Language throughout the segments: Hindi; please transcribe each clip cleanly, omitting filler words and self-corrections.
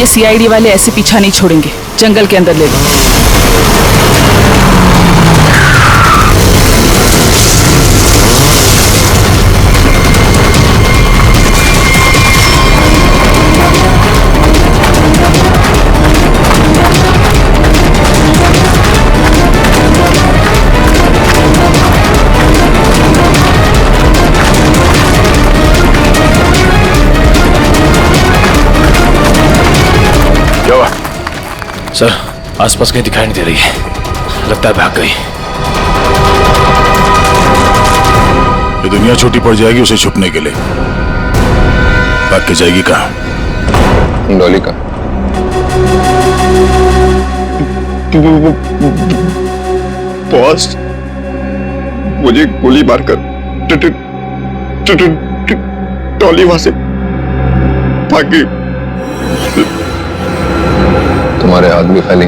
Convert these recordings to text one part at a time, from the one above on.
ये सीआईडी वाले ऐसे पीछा नहीं छोड़ेंगे। जंगल के अंदर ले लो। सर, आसपास कहीं दिखाई नहीं दे रही है। लगता है भाग गई। ये दुनिया छोटी पड़ जाएगी उसे छुपने के लिए। भाग के जाएगी कहाँ? डॉली का बॉस, मुझे गोली मारकर डॉली वहां से भाग गई। तुम्हारे हाथ भी खाली।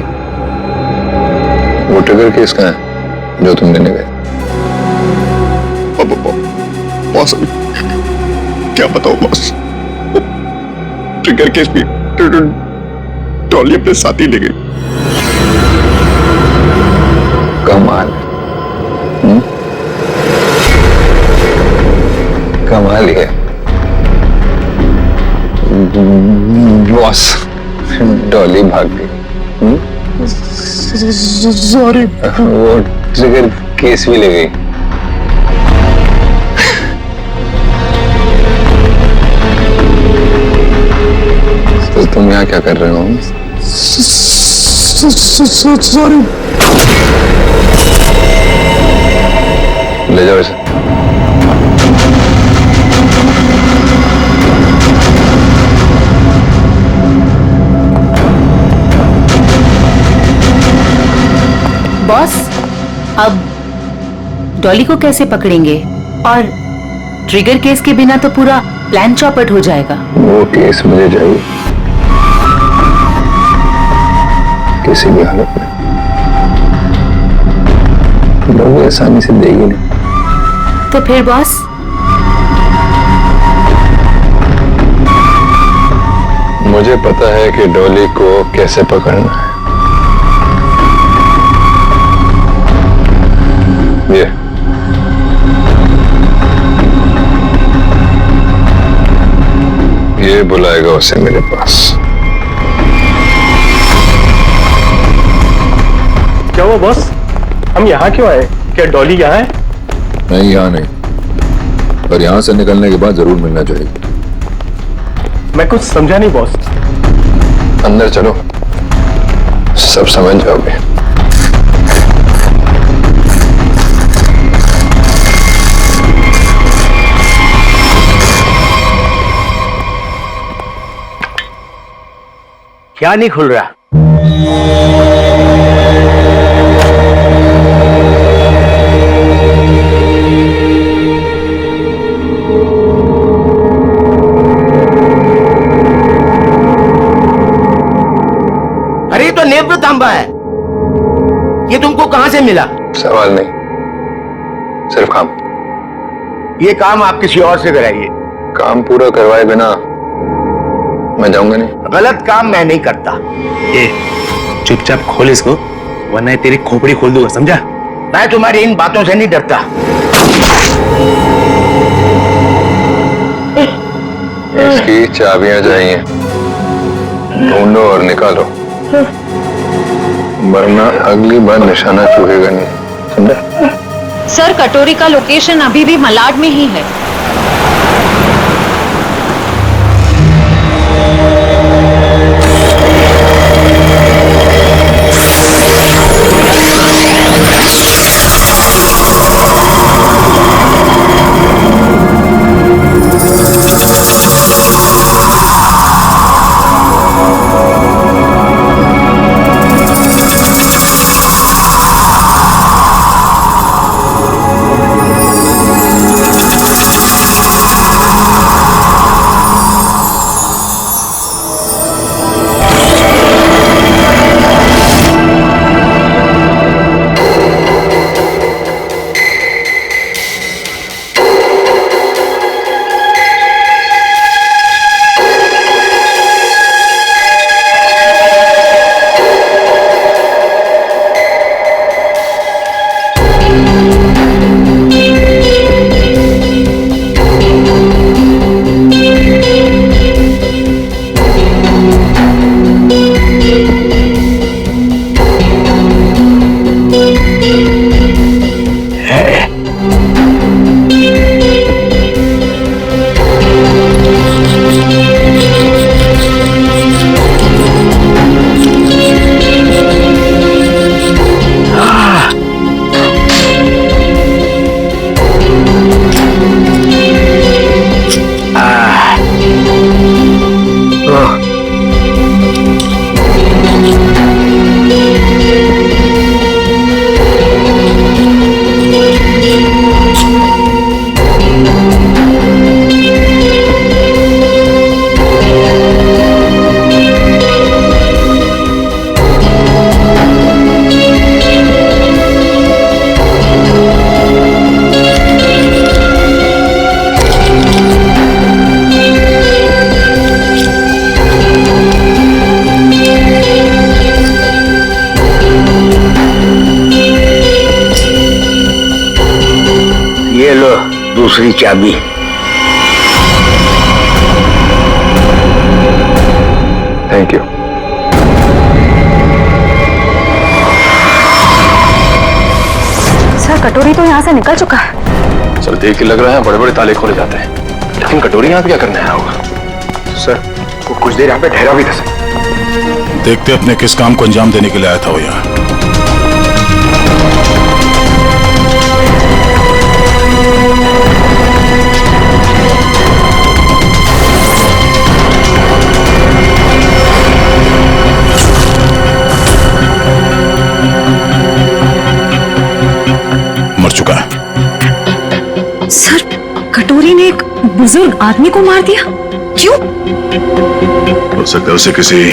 वो ट्रिगर केस कहाँ है जो तुम लेने गए? बॉस, क्या बताओ बॉस, ट्रिगर केस भी डॉली अपने साथ ही ले गई। कमाल। कमाल है बॉस। डॉली भाग गई। सॉरी। वो ट्रिगर केस भी ले गई। तो तुम यहाँ क्या कर रहे हो? सॉरी। ले जाओ इसे। बॉस, अब डॉली को कैसे पकड़ेंगे? और ट्रिगर केस के बिना तो पूरा प्लान चौपट हो जाएगा। वो केस मुझे चाहिए किसी भी हालत में। लोग आसानी से देगी नहीं। तो फिर बॉस? मुझे पता है कि डॉली को कैसे पकड़ना है। ये बुलाएगा उसे मेरे पास। क्या हुआ बॉस? हम यहाँ क्यों आए? क्या डॉली यहाँ है? नहीं, यहाँ नहीं, पर यहाँ से निकलने के बाद जरूर मिलना चाहिए। मैं कुछ समझा नहीं बॉस। अंदर चलो, सब समझ जाओगे। क्या नहीं खुल रहा? अरे तो नेत्र तांबा है। ये तुमको कहां से मिला? सवाल नहीं, सिर्फ काम। ये काम आप किसी और से कराइए। काम पूरा करवाए बिना मैं जाऊंगा नहीं। गलत काम मैं नहीं करता। ए, चुपचाप खोल इसको, वरना ये तेरी खोपड़ी खोल दूंगा, समझा? मैं तुम्हारी इन बातों से नहीं डरता। इसकी चाबियां चाहिए, ढूंढो और निकालो, वरना अगली बार निशाना चूकेगा नहीं, समझा? सर, कटोरी का लोकेशन अभी भी मलाड में ही है। चाबी। Thank you. सर कटोरी तो यहाँ से निकल चुका है। सर देख के लग रहा है बड़े बड़े ताले खोले जाते हैं, लेकिन कटोरी यहाँ पे क्या करने आया होगा? सर वो कुछ देर यहाँ पे ठहरा भी था सर। देखते अपने किस काम को अंजाम देने के लिए आया था वो यहाँ। मर चुका है। सर कटोरी ने एक बुजुर्ग आदमी को मार दिया, क्यों? हो सकता है उसे किसी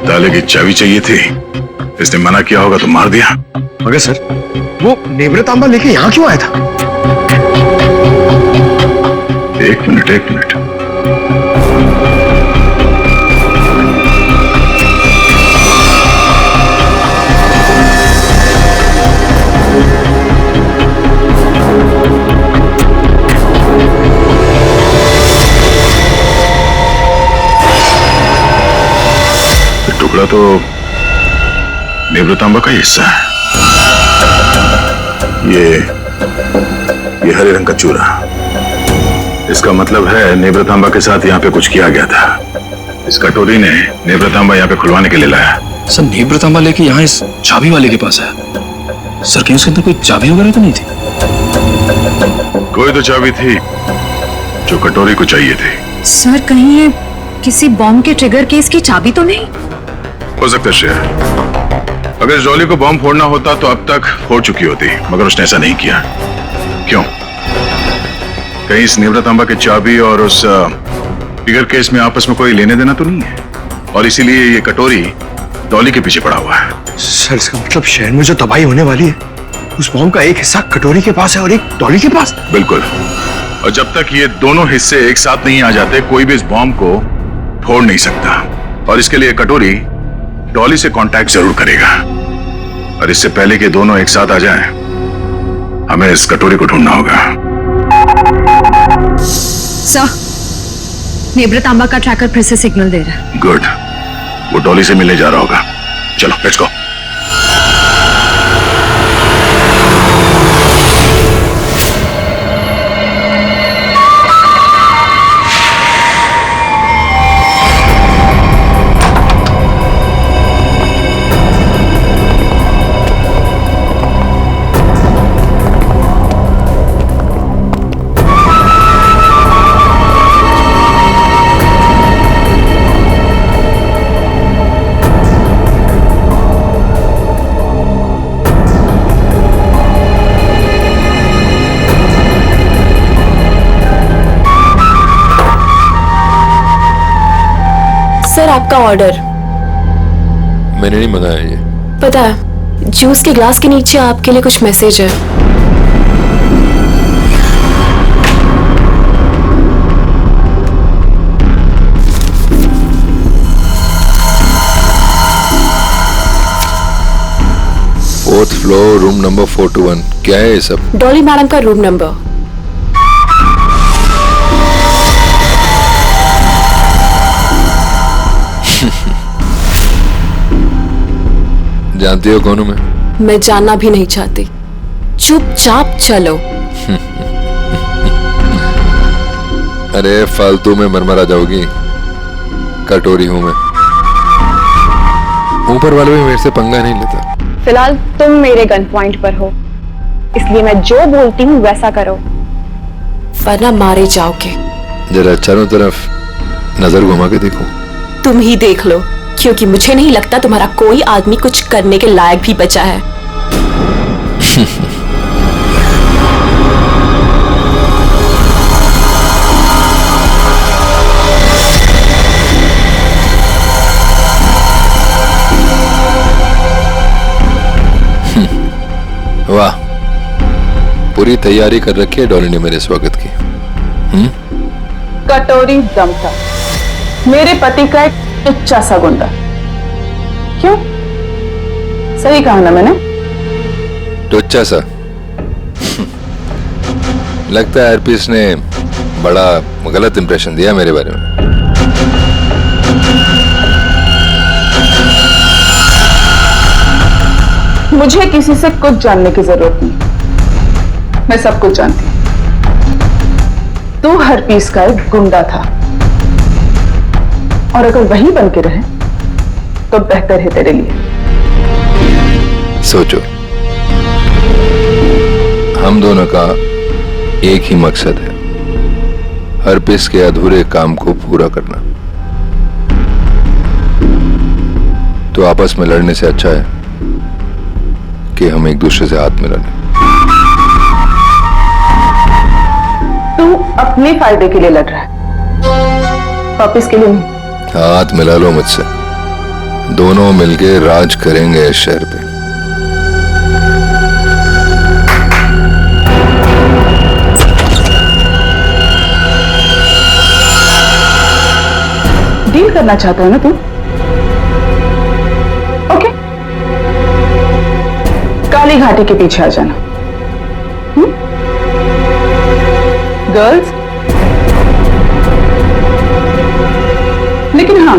ताले की चाबी चाहिए थी, इसने मना किया होगा तो मार दिया। मगर सर वो नेवरतांबा लेके यहाँ क्यों आया था? एक मिनट। टुकड़ा तो नेवरतांबा का ही हिस्सा है। ये हरे रंग का चूरा, इसका मतलब है नेवरतांबा के साथ यहाँ पे कुछ किया गया था। इस कटोरी ने नेवरतांबा यहाँ पे खुलवाने के लिए लाया। सर नेवरतांबा लेके यहाँ इस चाबी वाले के पास है। सर कहीं उसके अंदर कोई चाबी वगैरह तो नहीं थी? कोई तो चाबी थी जो कटोरी को चाहिए थी। सर कहीं ये किसी बॉम्ब के ट्रिगर केस की चाबी तो नहीं? हो सकता है शेर, अगर इस डॉली को बॉम्ब फोड़ना होता तो अब तक फोड़ चुकी होती, मगर उसने ऐसा नहीं किया। क्यों? कहीं इस नेवरतांबा की चाबी और उस ट्रिगर केस में आपस में कोई लेने देना तो नहीं है, और इसीलिए ये कटोरी डॉली के पीछे पड़ा हुआ है। सर इसका मतलब शहर में जो तबाही होने वाली है उस बॉम्ब का एक हिस्सा कटोरी के पास है और एक डॉली के पास। बिल्कुल, और जब तक ये दोनों हिस्से एक साथ नहीं आ जाते कोई भी इस बॉम्ब को फोड़ नहीं सकता, और इसके लिए कटोरी डॉली से कांटेक्ट जरूर करेगा, और इससे पहले कि दोनों एक साथ आ जाएं, हमें इस कटोरी को ढूंढना होगा। सर नेवरतांबा का ट्रैकर फिर से सिग्नल दे रहा है। गुड, वो डॉली से मिलने जा रहा होगा। चलो लेट्स गो। सर आपका ऑर्डर। मैंने नहीं मंगाया ये। पता है, जूस के ग्लास के नीचे आपके लिए कुछ मैसेज है। Fourth floor room number 421। क्या है ये सब? डॉली मैडम का रूम नंबर। जानती हो कौन हूं मैं जानना भी नहीं चाहती, चुपचाप चलो। अरे फालतू में मरमरा जाओगी, कटोरी हूं मैं। ऊपर वाले भी मेरे से पंगा नहीं लेता। फिलहाल तुम मेरे गन पॉइंट पर हो, इसलिए मैं जो बोलती हूँ वैसा करो, वरना मारे जाओगे। जरा चारों तरफ नजर घुमा के देखो। तुम ही देख लो, क्योंकि मुझे नहीं लगता तुम्हारा कोई आदमी कुछ करने के लायक भी बचा है। वाह, पूरी तैयारी कर रखी है डॉली ने मेरे स्वागत की। कटोरी दमता मेरे पति का एक टुच्चा सा गुंडा। क्यों? सही कहा ना मैंने? टुच्चा सा? लगता है हरपीस ने बड़ा गलत इंप्रेशन दिया मेरे बारे में। मुझे किसी से कुछ जानने की जरूरत नहीं, मैं सब कुछ जानती हूं। तू हरपीस का एक गुंडा था, और अगर वही बन के रहे तो बेहतर है तेरे लिए। सोचो, हम दोनों का एक ही मकसद है, हरपीस के अधूरे काम को पूरा करना। तो आपस में लड़ने से अच्छा है कि हम एक दूसरे से हाथ मिला लें। तू अपने फायदे के लिए लड़ रहा है, वापिस के लिए नहीं। हाथ मिला लो मुझसे, दोनों मिलके राज करेंगे इस शहर पे। डील करना चाहता है ना तू? ओके, काली घाटी के पीछे आ जाना। गर्ल्स, लेकिन हाँ,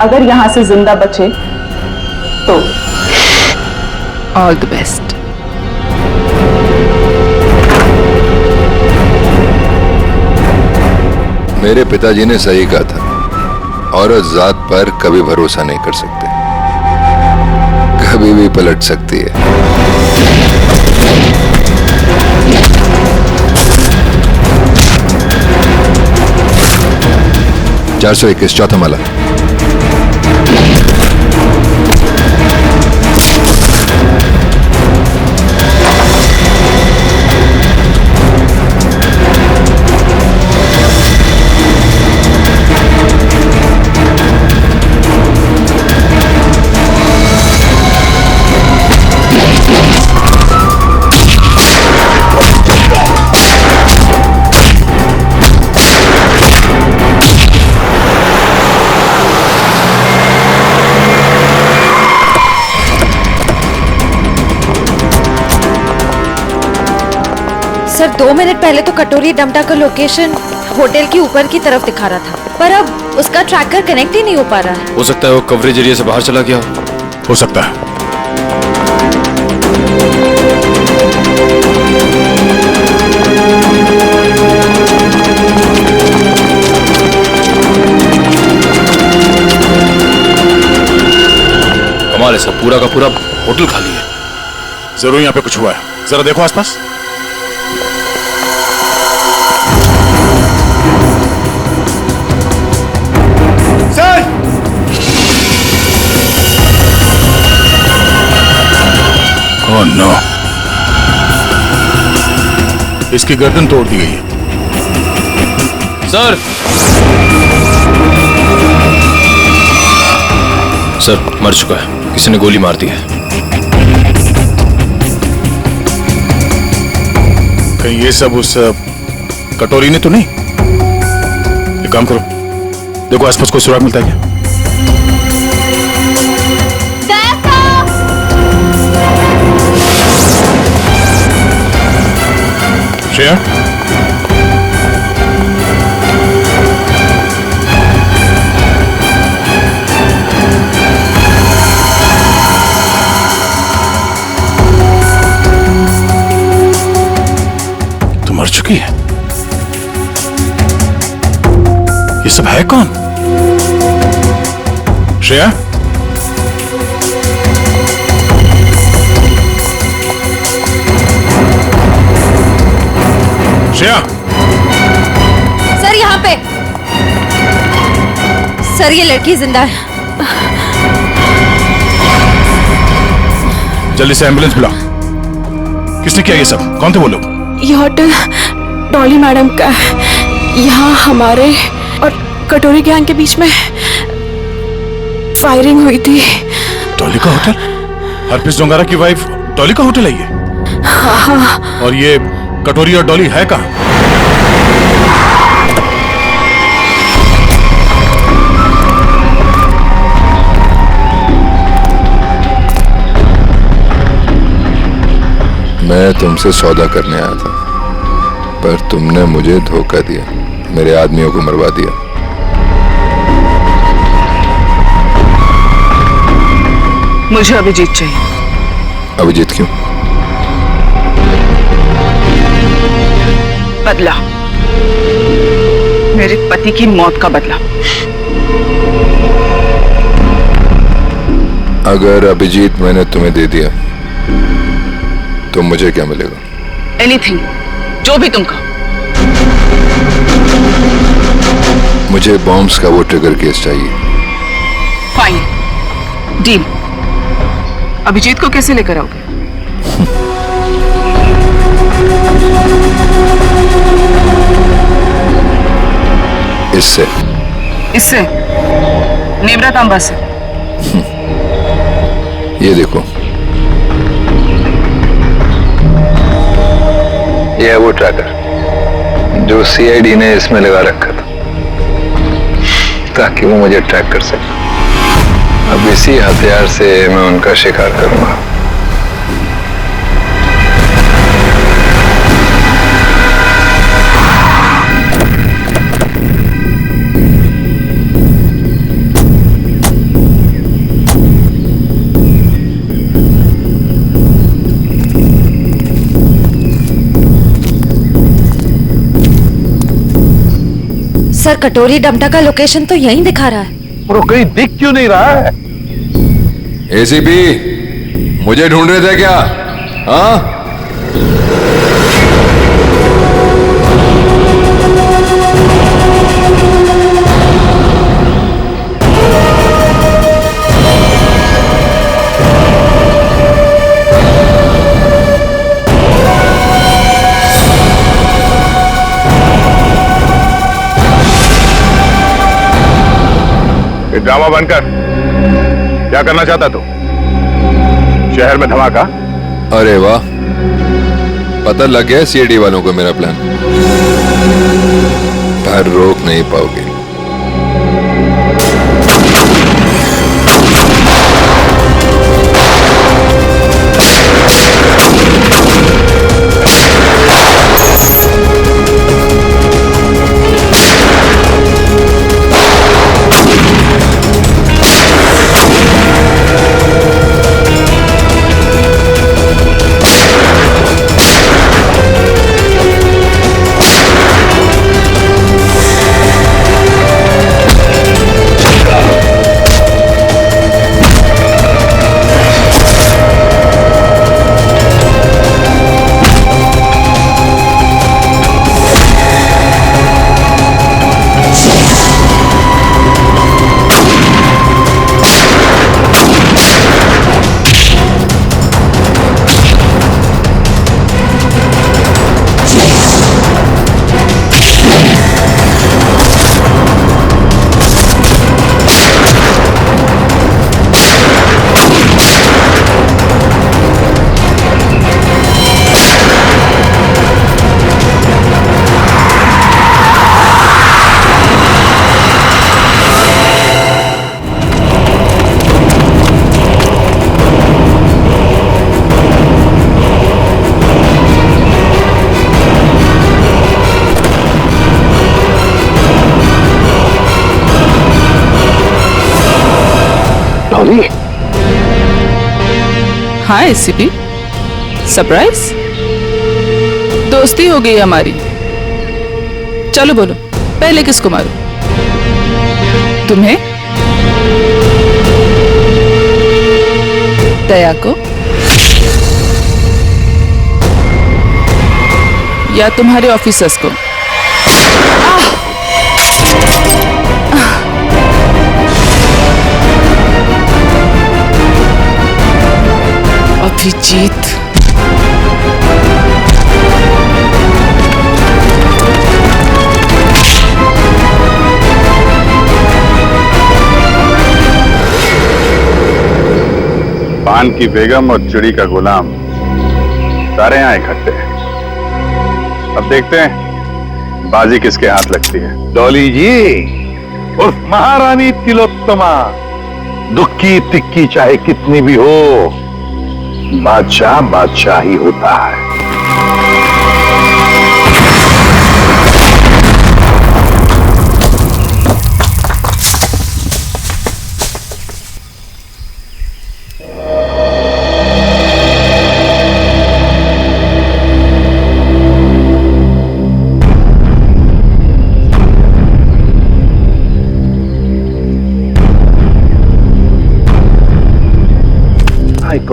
अगर यहां से जिंदा बचे तो ऑल द बेस्ट। मेरे पिताजी ने सही कहा था, औरत जात पर कभी भरोसा नहीं कर सकते, कभी भी पलट सकती है। 421 चौथा माला। सर 2 मिनट पहले तो कटोरी डमटा का लोकेशन होटल की ऊपर की तरफ दिखा रहा था, पर अब उसका ट्रैकर कनेक्ट ही नहीं हो पा रहा है। हो सकता है वो कवरेज एरिया से बाहर चला गया हो सकता है। कमाल है सर, पूरा का पूरा होटल खाली है। जरूर यहाँ पे कुछ हुआ है, जरा देखो आसपास। Oh no! इसकी गर्दन तोड़ दी गई है। सर सर मर चुका है, किसी ने गोली मार दी है। कहीं ये सब उस कटोरी ने तो नहीं? एक काम करो, देखो आसपास कोई सुराग मिलता है क्या? श्रेया, तो मर चुकी है। ये सब है कौन? श्रेया, श्रेया, सर यहाँ पे। सर ये लड़की जिंदा है। जल्दी से एम्बुलेंस बुलाओ। किसने किया ये सब? कौन थे वो लोग? ये होटल डॉली मैडम का है। यहाँ हमारे और कटोरी गैंग के बीच में फायरिंग हुई थी। डॉली का होटल? हरपीस डोंगारा की वाइफ डॉली का होटल है ये? हाँ। और ये कटोरी और डॉली है कहाँ? मैं तुमसे सौदा करने आया था। पर तुमने मुझे धोखा दिया, मेरे आदमियों को मरवा दिया। मुझे अभिजीत चाहिए। अभिजीत क्यों? बदला, मेरे पति की मौत का बदला। अगर अभिजीत मैंने तुम्हें दे दिया तो मुझे क्या मिलेगा? एनीथिंग, जो भी तुम कहो। मुझे बॉम्ब्स का वो ट्रिगर केस चाहिए। Fine, deal. अभिजीत को कैसे लेकर आओगे? इससे। इससे? नेब्रा तांबा से। ये देखो, ये है वो ट्रैकर जो सीआईडी ने इसमें लगा रखा था ताकि वो मुझे ट्रैक कर सके। अब इसी हथियार से मैं उनका शिकार करूंगा। सर, कटोरी डमटा का लोकेशन तो यहीं दिखा रहा है। और कहीं दिख क्यों नहीं रहा है? एसीपी, मुझे ढूंढ रहे थे क्या? हाँ? ड्रामा बंद कर। क्या करना चाहता तू? शहर में धमाका? अरे वाह, पता लग गया सीआईडी वालों को मेरा प्लान। पर रोक नहीं पाओगे। हाँ एसीपी, सरप्राइज। दोस्ती हो गई हमारी। चलो बोलो, पहले किसको मारूं? तुम्हें? दया को? या तुम्हारे ऑफिसर्स को? अभिजीत, पान की बेगम और चिड़ी का गुलाम सारे यहाँ इकट्ठे हैं। अब देखते हैं बाजी किसके हाथ लगती है। डॉली जी उर्फ महारानी तिलोत्तमा, दुख की तिक्की चाहे कितनी भी हो, बादशाह बादशाह ही होता है।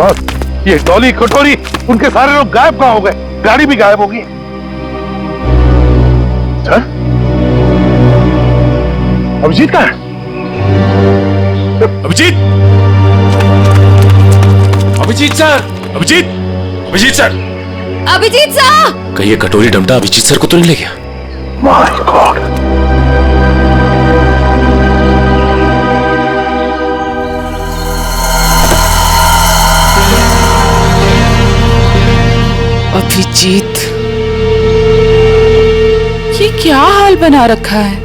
बॉस, ये डॉली कटोरी उनके सारे लोग गायब कहाँ हो गए? गाड़ी भी गायब होगी। अभिजीत कहाँ है? Abhijit, Abhijit sir, Abhijit, Abhijit sir, Abhijit sir! कहीं ये कटोरी डमटा अभिजीत सर को तो नहीं ले गया? My God. अभिजीत, ये क्या हाल बना रखा है?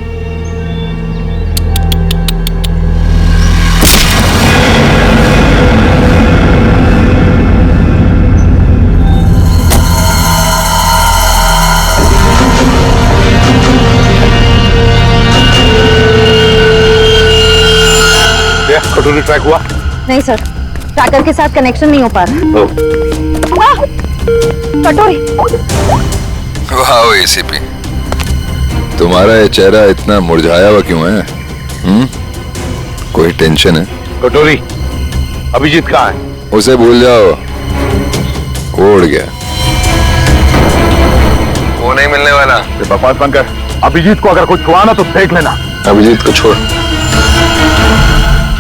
कटोरी ट्रैक हुआ? नहीं सर, ट्रैकर के साथ कनेक्शन नहीं हो पा रहा। कटोरी। वाह एसीपी, तुम्हारा ये चेहरा इतना मुरझाया हुआ क्यों है? कोई टेंशन है? कटोरी, अभिजीत कहाँ है? उसे भूल जाओ, उड़ गया। वो नहीं मिलने वाला। ये बकवास बंद कर। अभिजीत को अगर कुछ हुआ ना तो देख लेना। अभिजीत को छोड़,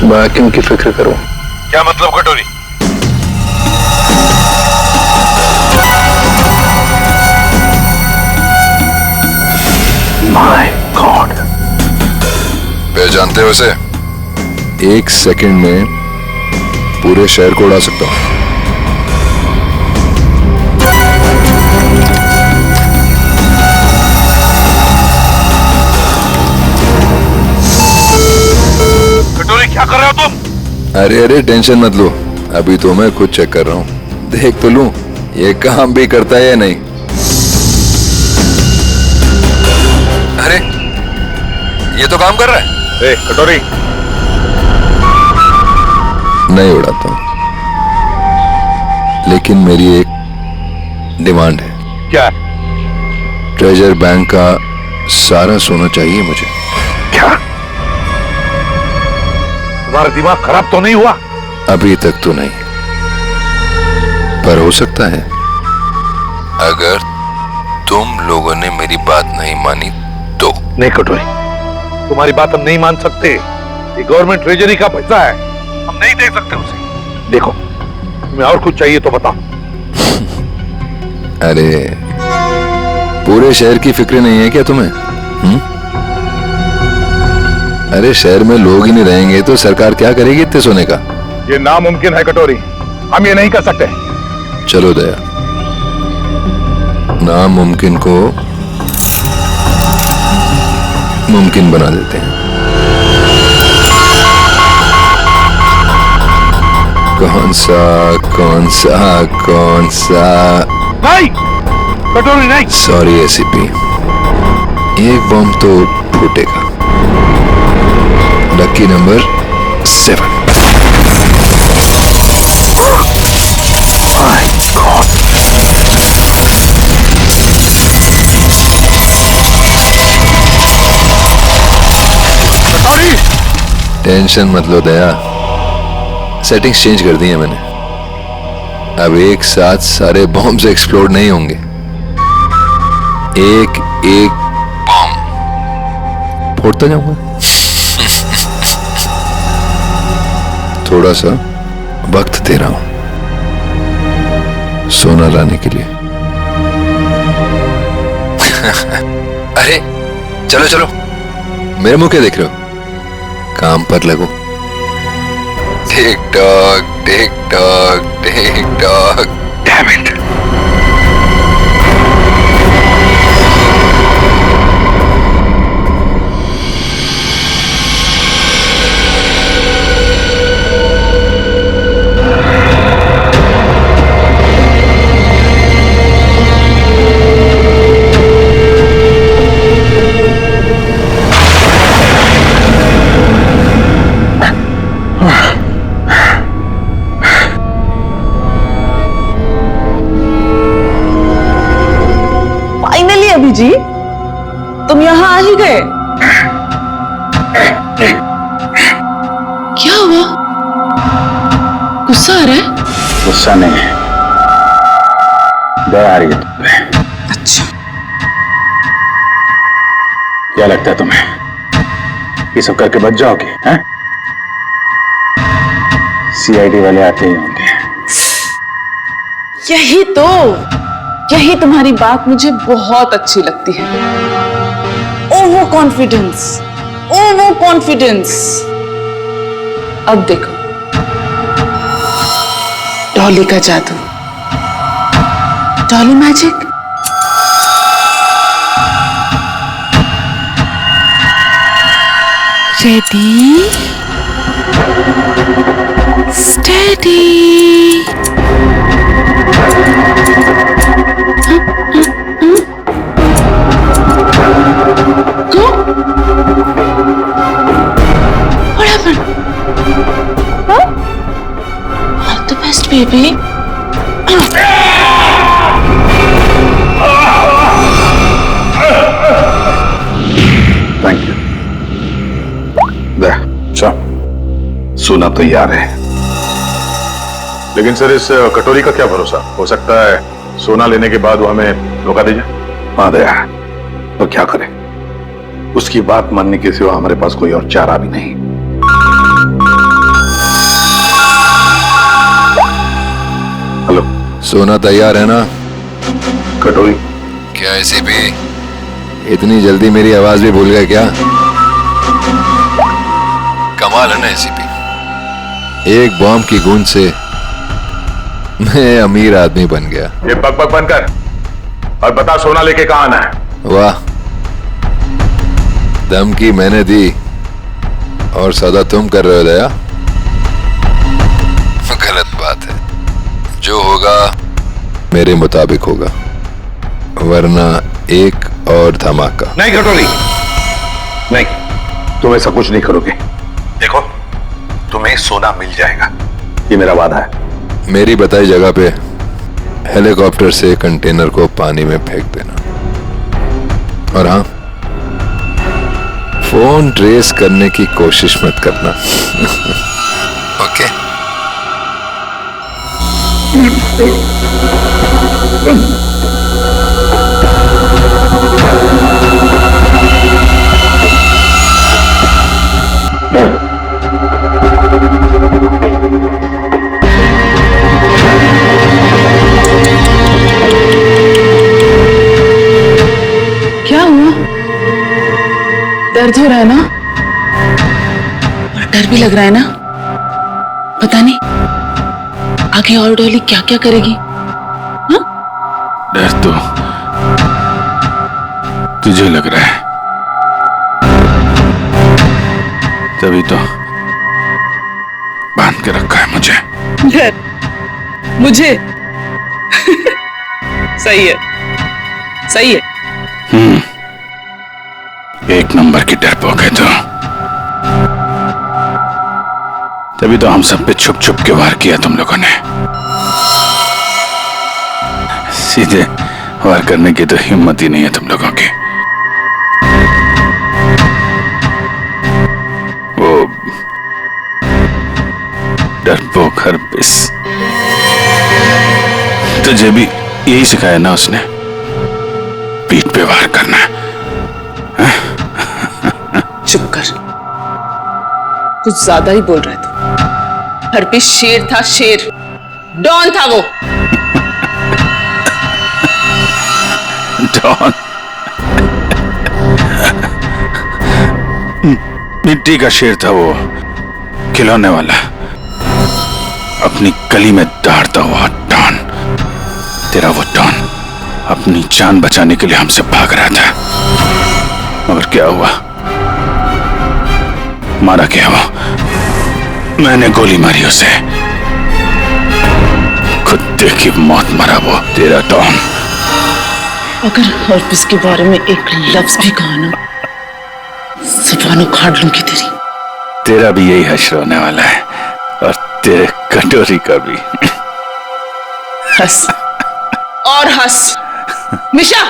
बाकियों की फिक्र करो। क्या मतलब कटोरी? My God. पहचानते हो उसे? 1 सेकंड में पूरे शहर को उड़ा सकता हूं। कटोरी क्या कर रहे हो तुम? अरे अरे टेंशन मत लो, अभी तो मैं खुद चेक कर रहा हूं। देख तो लूं ये काम भी करता है या नहीं। अरे ये तो काम कर रहा है। कटोरी, नहीं उड़ाता हूं, लेकिन मेरी एक डिमांड है। क्या? ट्रेजर बैंक का सारा सोना चाहिए मुझे। क्या? तुम्हारा दिमाग खराब तो नहीं हुआ? अभी तक तो नहीं, पर हो सकता है। अगर तुम लोगों ने मेरी बात नहीं मानी तो। नहीं कटोरी, तुम्हारी बात हम नहीं मान सकते। ये गवर्नमेंट ट्रेजरी का पैसा है, हम नहीं दे सकते उसे। देखो, तुम्हें और कुछ चाहिए तो बताओ। अरे पूरे शहर की फिक्र नहीं है क्या तुम्हें? अरे शहर में लोग ही नहीं रहेंगे तो सरकार क्या करेगी इतने सोने का? ये नामुमकिन है कटोरी, हम ये नहीं कर सकते। चलो दया, नामुमकिन को मुमकिन बना देते हैं। कौन सा? नहीं कटोरी, नहीं। सॉरी एसीपी, एक बम तो फूटेगा। Lucky number 7। My God. कटोरी, टेंशन मत लो दया, सेटिंग्स चेंज कर दी है मैंने। अब एक साथ सारे बॉम्ब्स एक्सप्लोड नहीं होंगे, एक एक बॉम्ब फोड़ता जाऊंगा। थोड़ा सा वक्त दे रहा हूं सोना लाने के लिए। अरे चलो चलो, मेरे मुंह क्या देख रहे हो? काम पर लगो। Tick tock tick tock tick tock. Damn it. जी, तुम यहाँ आ ही गए। क्या हुआ? गुस्सा आ रहा है? भरोसा नहीं है, दया आ रही है तुम पे। अच्छा, क्या लगता है तुम्हें ये सब करके बच जाओगे? हैं? सीआईडी वाले आते ही होंगे। यही तुम्हारी बात मुझे बहुत अच्छी लगती है। Over confidence. अब देखो डॉली का जादू, Dolly magic. Ready, steady. What happened? Huh? All the best, baby. Thank you. अच्छा, सोना तैयार है, लेकिन सर इस कटोरी का क्या भरोसा? हो सकता है सोना लेने के बाद वो हमें धोखा दे जाए। हाँ दया, तो क्या करें? उसकी बात मानने के सिवा हमारे पास कोई और चारा भी नहीं। हेलो, सोना तैयार है ना? कटोरी? क्या एसीपी इतनी जल्दी मेरी आवाज भी भूल गए क्या? कमाल है ना एसीपी, एक बॉम्ब की गूंज से मैं अमीर आदमी बन गया। ये बक बनकर और बता, सोना लेके कहां आना है? वाह, धमकी मैंने दी और सौदा तुम कर रहे हो दया? गलत बात है, जो होगा मेरे मुताबिक होगा, वरना एक और धमाका। नहीं कटोरी, नहीं, तुम ऐसा कुछ नहीं करोगे। देखो, तुम्हें सोना मिल जाएगा, ये मेरा वादा है। मेरी बताई जगह पे हेलीकॉप्टर से कंटेनर को पानी में फेंक देना, और हाँ, फोन ट्रेस करने की कोशिश मत करना। ओके? क्या हुआ? दर्द हो रहा है ना? और डर भी लग रहा है ना? पता नहीं आगे और डॉली क्या क्या करेगी। हाँ? डर तो तुझे लग रहा है, तभी तो बांध के रखा है मुझे। डर मुझे? सही है, सही है। एक नंबर की डरपोक है तो, तभी तो हम सब पे छुप छुप के वार किया तुम लोगों ने। सीधे वार करने की तो हिम्मत ही नहीं है तुम लोगों की। वो डरपोक हरपिस, तुझे भी यही सिखाया ना उसने, पीठ पे वार करना है? चुप कर, कुछ ज्यादा ही बोल रहा है तू। हरपिस शेर था, शेर, डॉन था वो। डॉन? मिट्टी का शेर था वो, खिलौने वाला, अपनी गली में दौड़ता हुआ डॉन। तेरा वो डॉन अपनी जान बचाने के लिए हमसे भाग रहा था, मगर क्या हुआ? मारा क्या वो? मैंने गोली मारी उसे, कुत्ते की मौत मरा वो तेरा डॉन। अगर हरपिस के बारे में एक लफ्ज भी कहा ना, जुबान उखाड़ लूंगी तेरी। तेरा भी यही हश्र होने वाला है, और तेरे कटोरी का भी। हंस और हंस मिशा।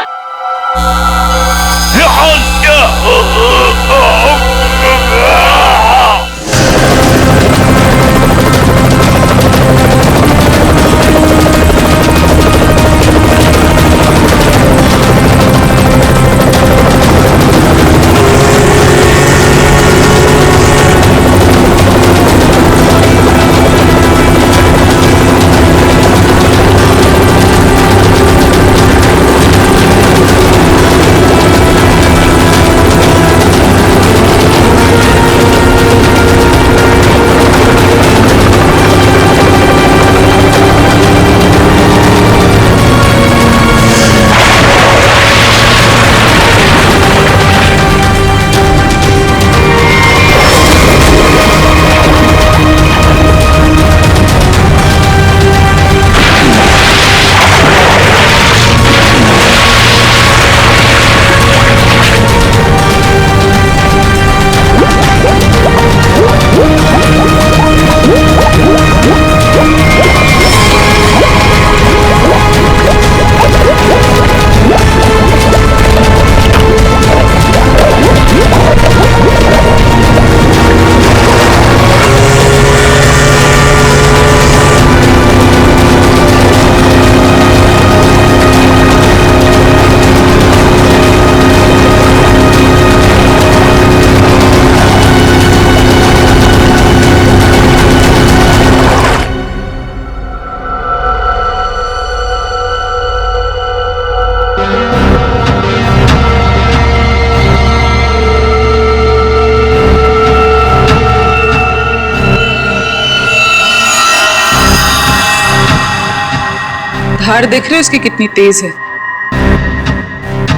धार देख रहे हो इसकी कितनी तेज है,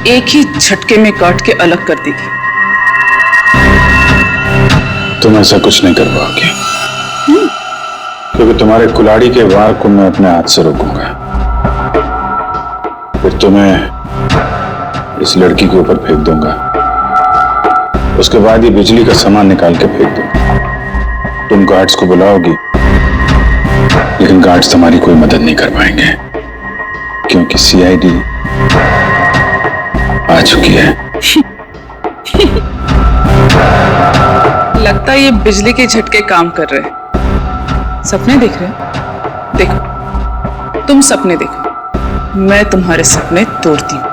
एक ही झटके में काट के अलग कर देगी। तुम ऐसा कुछ नहीं कर पाओगे, क्योंकि तुम्हारे कुल्हाड़ी के वार को मैं अपने हाथ से रोकूंगा। फिर तुम्हें इस लड़की के ऊपर फेंक दूंगा, उसके बाद ही बिजली का सामान निकाल के फेंक दूंगा। तुम गार्ड्स को बुलाओगी, लेकिन गार्ड्स तुम्हारी कोई मदद नहीं कर पाएंगे, क्योंकि सीआईडी आ चुकी है। लगता है ये बिजली के झटके काम कर रहे हैं। सपने देख रहे हो? देखो, तुम सपने देखो, मैं तुम्हारे सपने तोड़ती हूँ।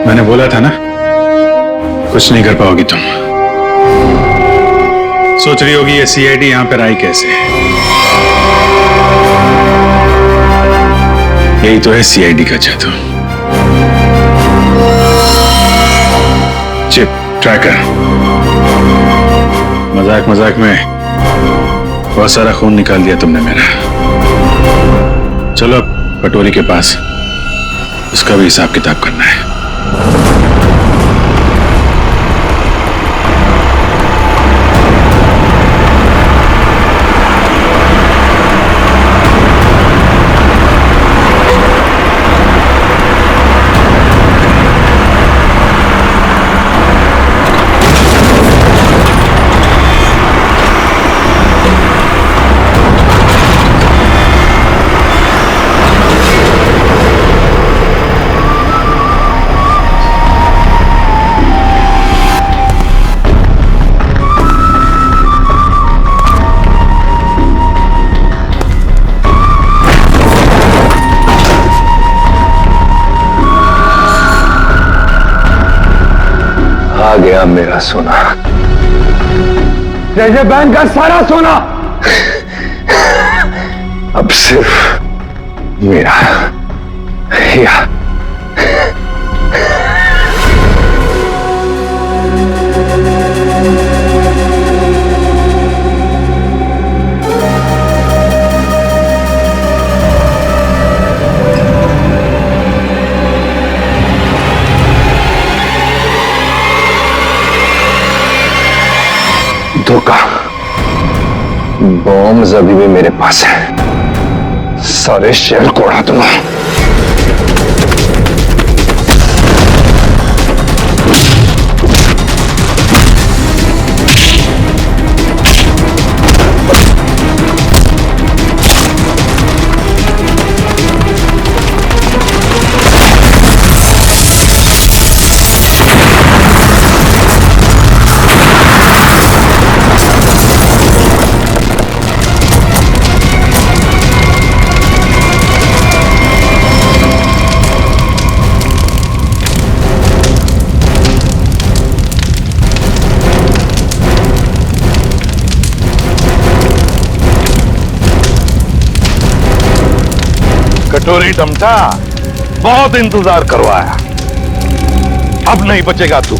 मैंने बोला था ना, कुछ नहीं कर पाओगी तुम। सोच रही होगी ये सीआईडी यहां पर आई कैसे? यही तो है सीआईडी का जादू। Chip tracker. मजाक मजाक में बहुत सारा खून निकाल दिया तुमने मेरा। चलो अब कटोरी के पास, उसका भी हिसाब किताब करना है। आ गया मेरा सोना, जैसे बैंक का सारा सोना अब सिर्फ मेरा या धोखा। बॉम्ब अभी भी मेरे पास है, सारे शहर को उड़ा दूंगा। कटोरी डमटा, बहुत इंतजार करवाया, अब नहीं बचेगा तू।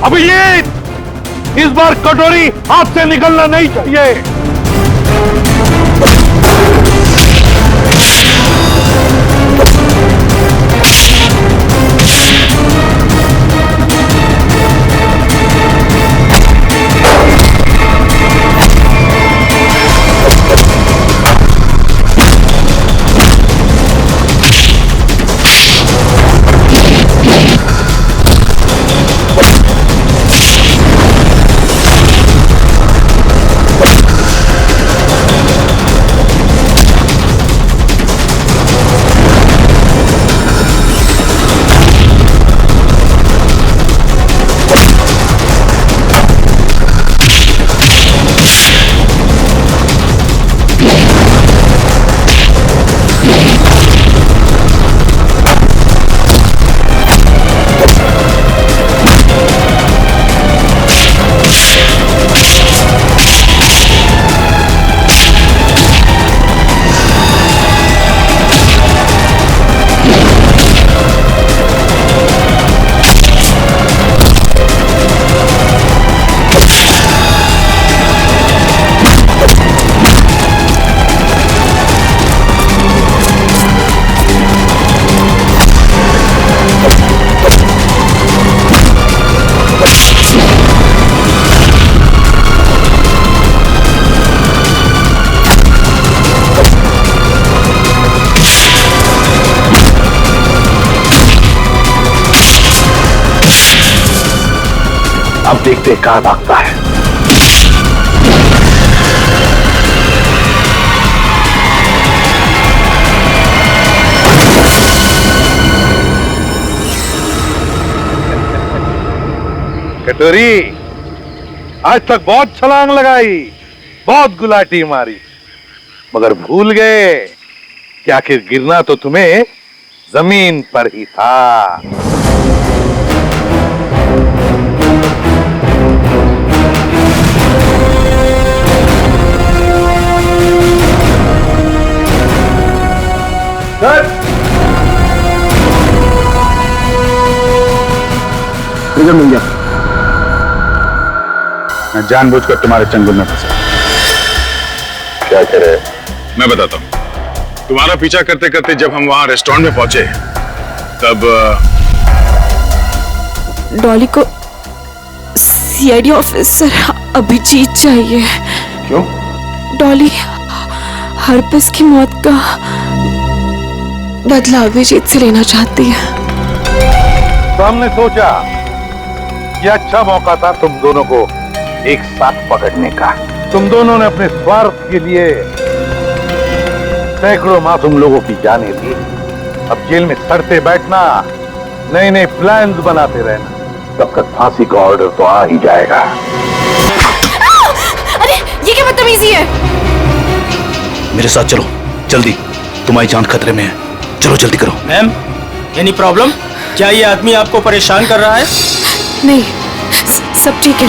अभिजीत, इस बार कटोरी हाथ से निकलना नहीं चाहिए। अब देखते हैं कहां भागता है। कटोरी, आज तक बहुत छलांग लगाई, बहुत गुलाटी मारी, मगर भूल गए कि आखिर गिरना तो तुम्हें जमीन पर ही था। ट्रिगर मिल गया। मैं जानबूझकर तुम्हारे चंगुल में फंसा। क्या करे? मैं बताता हूँ। तुम्हारा पीछा करते करते जब हम वहां रेस्टोरेंट में पहुंचे तब डॉली को सीआईडी ऑफिसर अभिजीत चाहिए। क्यों? डॉली हरपस की मौत का बदला अभिजीत से लेना चाहती है। तो हमने सोचा ये अच्छा मौका था तुम दोनों को एक साथ पकड़ने का। तुम दोनों ने अपने स्वार्थ के लिए सैकड़ों मासूम लोगों की जानें दी। अब जेल में सड़ते बैठना, नए नए प्लान्स बनाते रहना, तब तक फांसी का ऑर्डर तो आ ही जाएगा। अरे ये क्या बदतमीजी है? मेरे साथ चलो जल्दी, तुम्हारी जान खतरे में है। चलो जल्दी करो। Ma'am, any problem? क्या ये आदमी आपको परेशान कर रहा है? नहीं, सब ठीक है।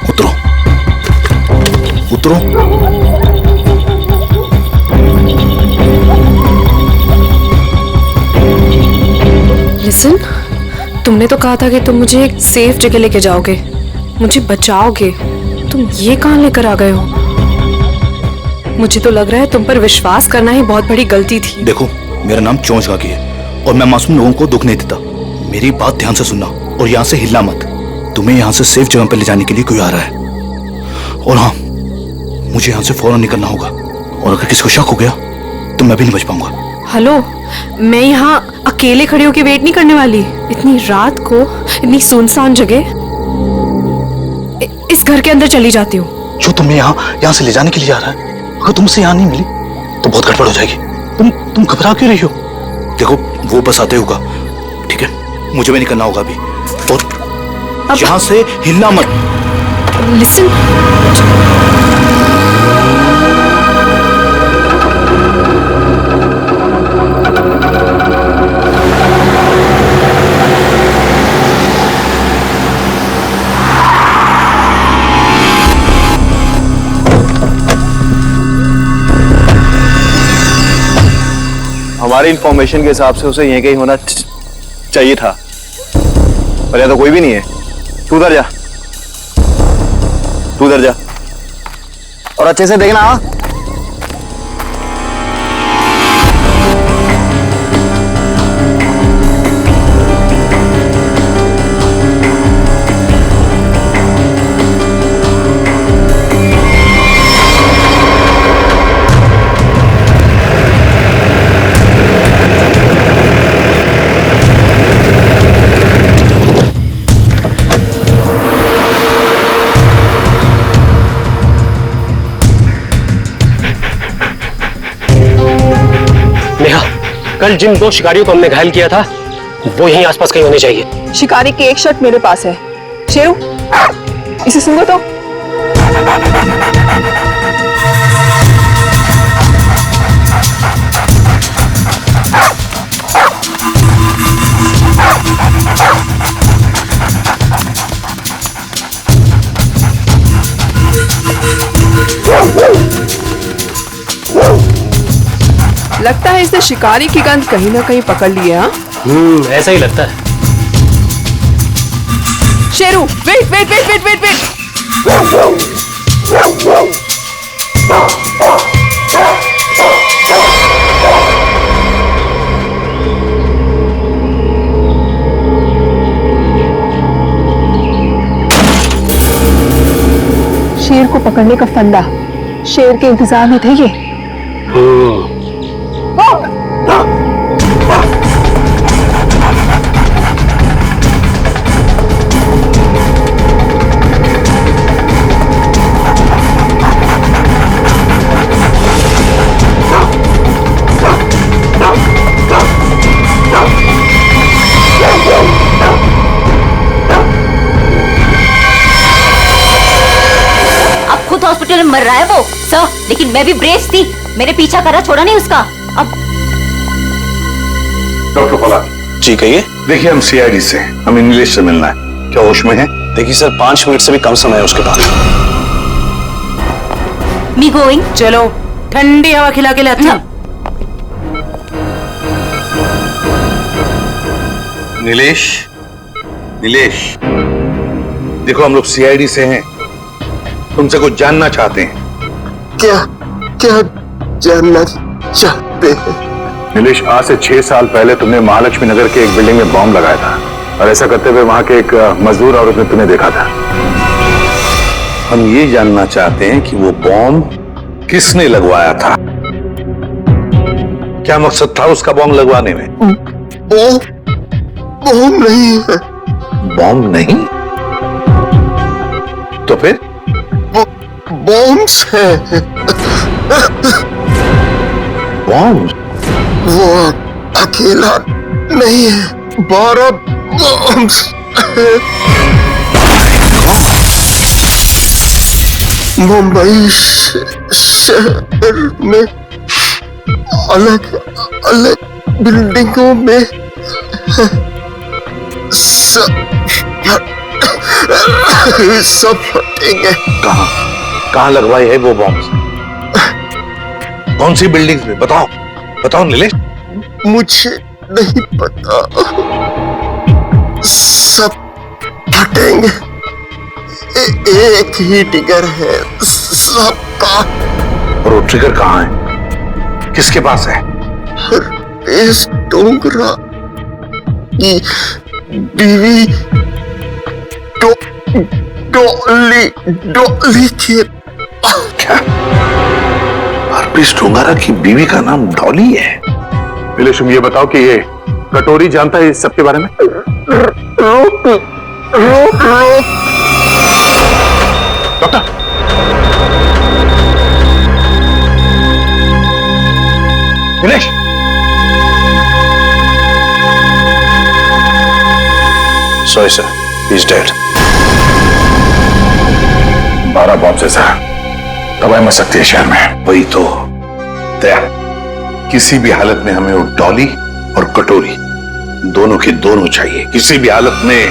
उतरो, उतरो। लिसन, तुमने तो कहा था कि तुम मुझे एक सेफ जगह लेके जाओगे, मुझे बचाओगे। तुम ये कहां लेकर आ गए हो? मुझे तो लग रहा है तुम पर विश्वास करना ही बहुत बड़ी गलती थी। देखो, मेरा नाम चोंच गागी है और मैं मासूम लोगों को दुख नहीं देता। मेरी बात ध्यान से सुनना और यहाँ से हिलना मत। तुम्हें यहाँ से सेफ जगह पर ले जाने के लिए कोई आ रहा है। और हाँ, मुझे यहाँ से फौरन निकलना होगा और अगर किसी को शक हो गया तो मैं भी नहीं बच पाऊंगा। हेलो, मैं यहाँ अकेले खड़े होकर वेट नहीं करने वाली। इतनी रात को इतनी सुनसान जगह, इस घर के अंदर चली जाती हूँ। जो तुम्हें यहाँ से ले जाने के लिए आ रहा है, अगर तुमसे यहाँ नहीं मिली तो बहुत गड़बड़ हो जाएगी। तुम घबरा क्यों रही हो? देखो, वो बस आते होगा, ठीक है? मुझे भी निकलना होगा अभी और यहाँ से हिलना मत। लिसन, हमारी इंफॉर्मेशन के हिसाब से उसे यहीं कहीं होना चाहिए था, पर यहाँ तो कोई भी नहीं है। तू उधर जा, तू उधर जा और अच्छे से देखना। हाँ, कल जिन 2 शिकारियों को हमने घायल किया था वो यहीं आसपास कहीं होने चाहिए। शिकारी की एक शर्ट मेरे पास है। शेरू, इसे सुनो तो। लगता है इसने शिकारी की गंध कहीं ना कहीं पकड़ ली है। ऐसा ही लगता है। Sheru, wait wait wait wait wait wait. को पकड़ने का फंदा, शेर के इंतजार में थे ये। हॉस्पिटल में मर रहा है वो सर, लेकिन मैं भी ब्रेस थी, मेरे पीछा करा, छोड़ा नहीं उसका। अब डॉक्टर पला जी कहिए। देखिए हम सीआईडी से, हमें नीलेश से मिलना है, क्या होश में है? देखिए सर 5 मिनट से भी कम समय है उसके पास। Me going. चलो ठंडी हवा खिला के लाती हूँ। नीलेश, नीलेश, देखो हम लोग सीआईडी से हैं, तुमसे कुछ जानना चाहते हैं। क्या क्या जानना चाहते हैं? नीलेश, आज से 6 साल पहले तुमने महालक्ष्मी नगर के एक बिल्डिंग में बॉम्ब लगाया था, और ऐसा करते हुए वहां के एक मजदूर औरत ने तुम्हें देखा था। हम ये जानना चाहते हैं कि वो बॉम्ब किसने लगवाया था, क्या मकसद था उसका बॉम्ब लगवाने में? बॉम्ब नहीं है। बॉम्ब नहीं तो फिर? बॉम्ब्स है। बॉम्ब? वो अकेला नहीं है, 12 बॉम्ब्स है। मुंबई शहर में अलग अलग बिल्डिंगों में सब फटेंगे। कहाँ लगवाई है वो बॉम्ब? कौन सी बिल्डिंग में? बताओ बताओ नीलेश। मुझे नहीं पता, सब फटेंगे। एक ही ट्रिगर है सबका। और वो ट्रिगर कहाँ है, किसके पास है? इस डोंगरा की बीवी डॉली के। क्या? हरप्रीत डोंगरा की बीवी का नाम डॉली है? नीलेश, तुम ये बताओ कि ये कटोरी जानता है इस सब के बारे में? Doctor, Nilesh, sorry sir, he is dead. 12 bomb से सर तबाही मच सकती है शहर में। वही तो दया, किसी भी हालत में हमें वो डॉली और कटोरी दोनों के दोनों चाहिए, किसी भी हालत में।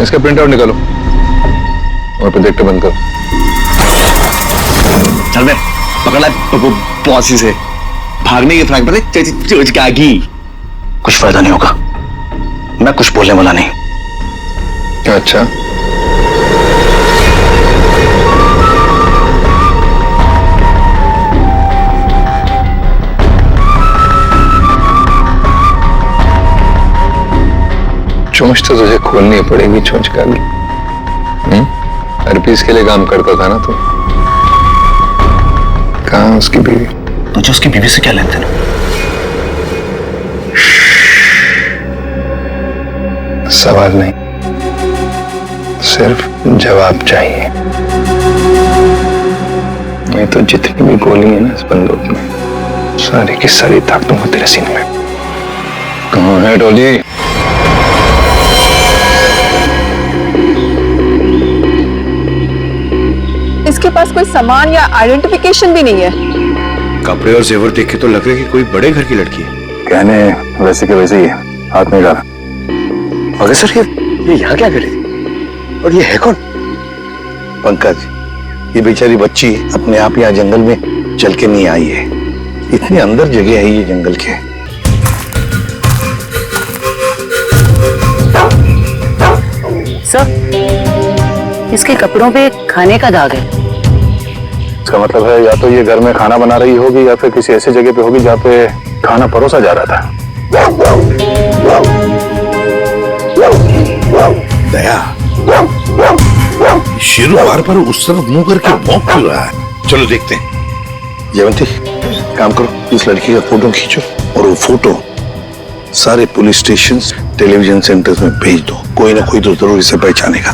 इसका प्रिंट आउट निकालो और प्रोजेक्टर बंद करो। चल बे, पकड़ ला पॉसी से, भागने की फ्रैंक पर जागी। कुछ फायदा नहीं होगा, मैं कुछ बोलने वाला नहीं। अच्छा, चोंच तो तुझे खोलनी पड़ेगी, चोंच का भी। हरपीस के लिए काम करता था ना तू? कहाँ उसकी बीवी? तुझे उसकी बीवी से क्या लेन देन? सवाल नहीं, सिर्फ जवाब चाहिए। नहीं तो जितनी भी गोली है ना इस बंदूक में, सारी की सारी दाग दूंगा तेरे सीने में। कहाँ है डॉली? इसके पास कोई सामान या आइडेंटिफिकेशन भी नहीं है। कपड़े और जेवर देख के तो लग रहा है कि कोई बड़े घर की लड़की है। कहने वैसे के वैसे ही है, हाथ नहीं डाला। अगर सर ये यहाँ क्या करे? और ये है कौन? पंकज, ये बेचारी बच्ची अपने आप यहाँ जंगल में चल के नहीं आई है, इतनी अंदर जगह है ये जंगल के। सर, इसके कपड़ों पे खाने का दाग है। इसका मतलब है या तो ये घर में खाना बना रही होगी या फिर किसी ऐसी जगह पे होगी जहाँ पे खाना परोसा जा रहा था। दया, शेरू बार पर उस तरफ मुंह करके भौंक क्यों रहा है? चलो देखते हैं। जयवंती, काम करो, इस लड़की का फोटो खींचो और वो फोटो सारे पुलिस स्टेशन, टेलीविजन सेंटर्स में भेज दो। कोई ना कोई तो जरूर इसे पहचानेगा।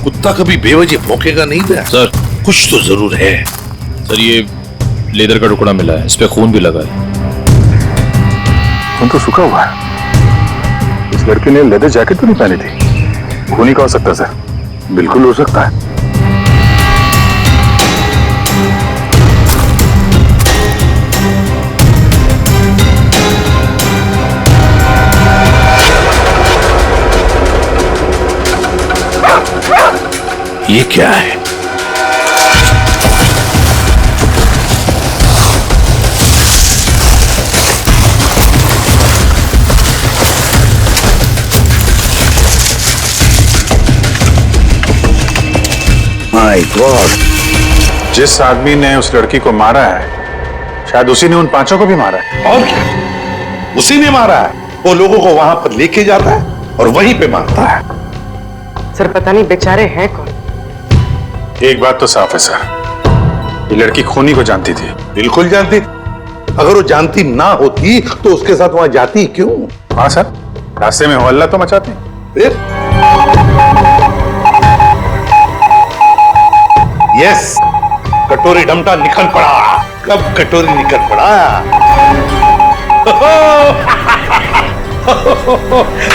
कुत्ता कभी बेवजह भौंकेगा नहीं था सर। कुछ तो जरूर है सर। ये लेदर का टुकड़ा मिला है, इस पे खून भी लगा है। खून तो सूखा हुआ है। इस लड़की ने लेदर जैकेट तो नहीं पहनी थी। खून ही का हो सकता है सर। बिल्कुल हो सकता है। ये क्या है? माय गॉड, जिस आदमी ने उस लड़की को मारा है शायद उसी ने उन पांचों को भी मारा है। और क्या, उसी ने मारा है। वो लोगों को वहां पर लेके जाता है और वहीं पे मारता है। सर पता नहीं बेचारे हैं कौन। एक बात तो साफ है सर, ये लड़की खूनी को जानती थी। बिल्कुल जानती। अगर वो जानती ना होती तो उसके साथ वहां जाती क्यों? हाँ सर, रास्ते में हल्ला तो मचाती। फिर यस, कटोरी डमटा निकल पड़ा। कब कटोरी निकल पड़ा?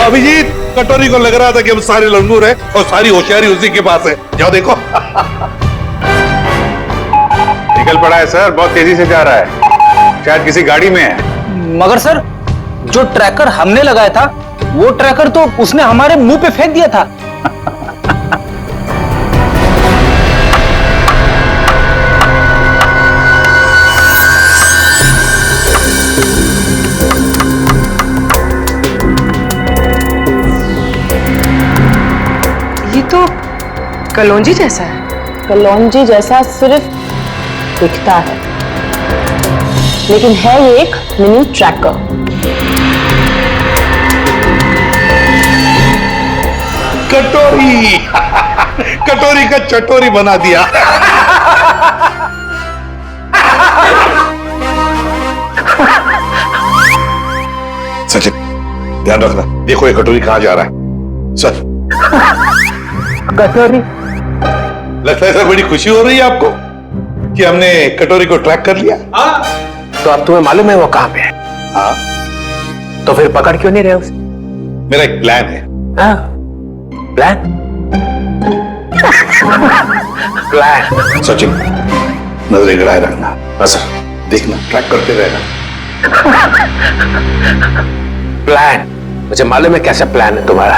अभिजीत, कटोरी को लग रहा था कि हम सारे लंगूर हैं और सारी होशियारी उसी के पास है। जाओ देखो। निकल पड़ा है सर, बहुत तेजी से जा रहा है, शायद किसी गाड़ी में है। मगर सर, जो ट्रैकर हमने लगाया था वो ट्रैकर तो उसने हमारे मुंह पे फेंक दिया था। ये तो कलौंजी जैसा है। कलौंजी जैसा सिर्फ दिखता है, लेकिन है ये एक मिनी ट्रैकर। कटोरी कटोरी का चटोरी बना दिया। सचिन, ध्यान रखना, देखो ये कटोरी कहां जा रहा है। सर, कटोरी, लगता है सर बड़ी खुशी हो रही है आपको कि हमने कटोरी को ट्रैक कर लिया। तो अब तुम्हें मालूम है वो कहां पे है? हाँ, तो फिर पकड़ क्यों नहीं रहे उसे? मेरा एक प्लान है। हाँ, प्लान? प्लान? सचिन, नजरें गड़ाए रखना। हाँ सर, देखना, ट्रैक करते रहना। प्लान? मुझे मालूम है कैसा प्लान है तुम्हारा।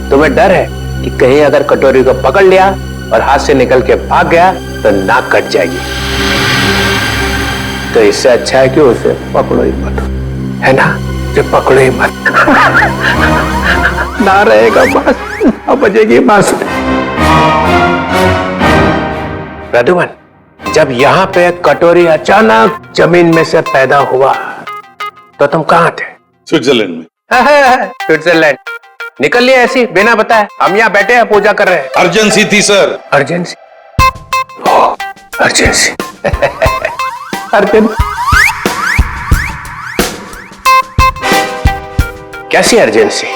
तुम्हें डर है कि कहीं अगर कटोरी को पकड़ लिया और हाथ से निकल के भाग गया तो नाक कट जाएगी। तो इससे अच्छा है कि उसे पकड़ो ही मत, है ना? उसे पकड़ो ही मत। ना रहेगा बस, अब बजेगी बस। प्रद्युमन, जब यहाँ पे कटोरी अचानक जमीन में से पैदा हुआ तो तुम कहाँ थे? स्विट्जरलैंड में। स्विट्जरलैंड निकल लिया ऐसी बिना बताए? हम यहाँ बैठे हैं, पूजा कर रहे हैं। अर्जेंसी थी सर। अर्जेंसी? अर्जेंसी। अर्जेंसी कैसी अर्जेंसी?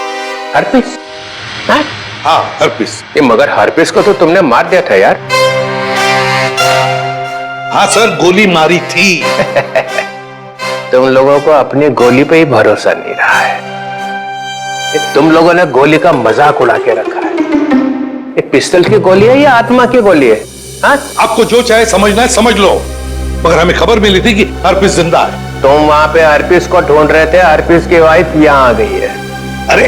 हर्पिस? हाँ, हर्पिस। ये मगर हर्पिस को तो तुमने मार दिया था यार। हाँ सर, गोली मारी थी। तुम लोगों को अपनी गोली पे ही भरोसा नहीं रहा है। तुम लोगों ने गोली का मजाक उड़ा के रखा है। ये पिस्टल की गोली है या आत्मा की गोली है? हाँ? आपको जो चाहे समझना है समझ लो, मगर हमें खबर मिली थी कि हर्पिस जिंदा है। तुम वहां पे हर्पिस को ढूंढ रहे थे, हर्पिस की वाइफ यहाँ आ गई है। अरे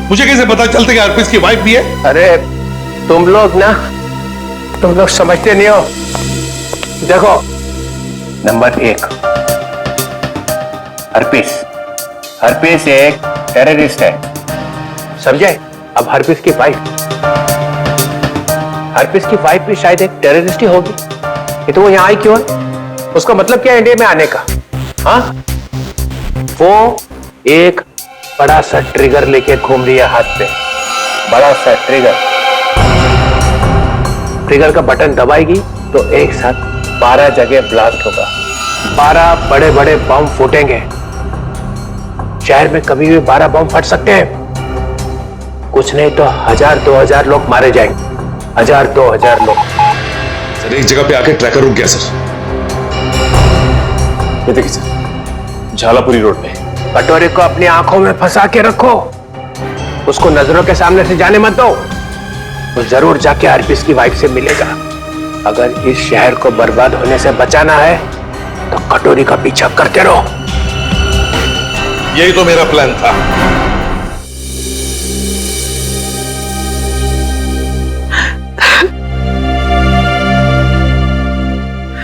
मुझे कैसे पता चलता कि हर्पिस की वाइफ भी है? अरे तुम लोग समझते नहीं हो। देखो, नंबर 1, हर्पिस एक टेररिस्ट है, समझे? अब हरपिस की वाइफ भी शायद एक टेररिस्ट ही होगी। ये तो वो यहाँ आई क्यों है? उसका मतलब क्या है इंडिया में आने का? हाँ, वो एक बड़ा सा ट्रिगर लेके घूम रही है हाथ पे, बड़ा सा ट्रिगर का बटन दबाएगी तो एक साथ 12 जगह ब्लास्ट होगा, 12 बड़े बड़े बम फूटेंगे। शहर में कभी भी 12 बम फट सकते हैं, कुछ नहीं तो 1000-2000 लोग मारे जाएंगे, 1000-2000 लोग। सर एक जगह पे आके ट्रैकर रुक गया सर। ये देखिए सर, झालापुरी रोड पे। कटोरे को अपनी आंखों में फंसा के रखो, उसको नजरों के सामने से जाने मत दो। वो जरूर जाके हरपिस की वाइफ से मिलेगा। अगर इस शहर को बर्बाद होने से बचाना है तो कटोरी का पीछा करते रहो। यही तो मेरा प्लान था।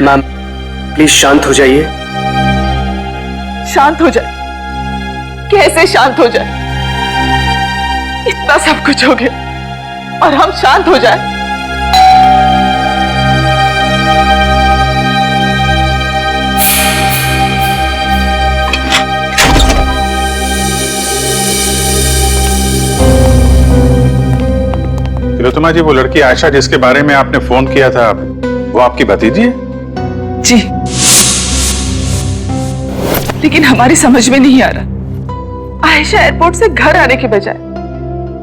मैम प्लीज शांत हो जाइए। शांत हो जाए? कैसे शांत हो जाए? इतना सब कुछ हो गया और हम शांत हो जाए? तिलोत्तमा जी, वो लड़की आयशा जिसके बारे में आपने फोन किया था, वो आपकी भतीजी है? जी, लेकिन हमारी समझ में नहीं आ रहा, आयशा एयरपोर्ट से घर आने के बजाय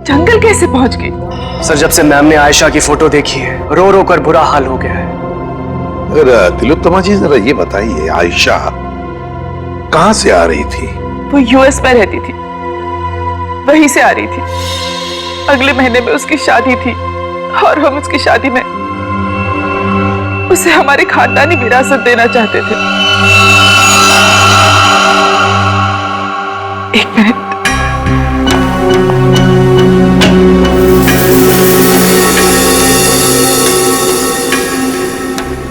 जंगल कैसे पहुंच गई? सर जब से मैम ने आयशा की फोटो देखी है, रो रो कर बुरा हाल हो गया है। अगर तिलोत्तमा जी जरा ये बताइए, आयशा कहां से आ रही थी? वो यूएस में रहती थी, वहीं से आ रही थी। अगले महीने में उसकी शादी थी और हम उसकी शादी में उसे हमारी खानदानी विरासत देना चाहते थे। एक मिनट,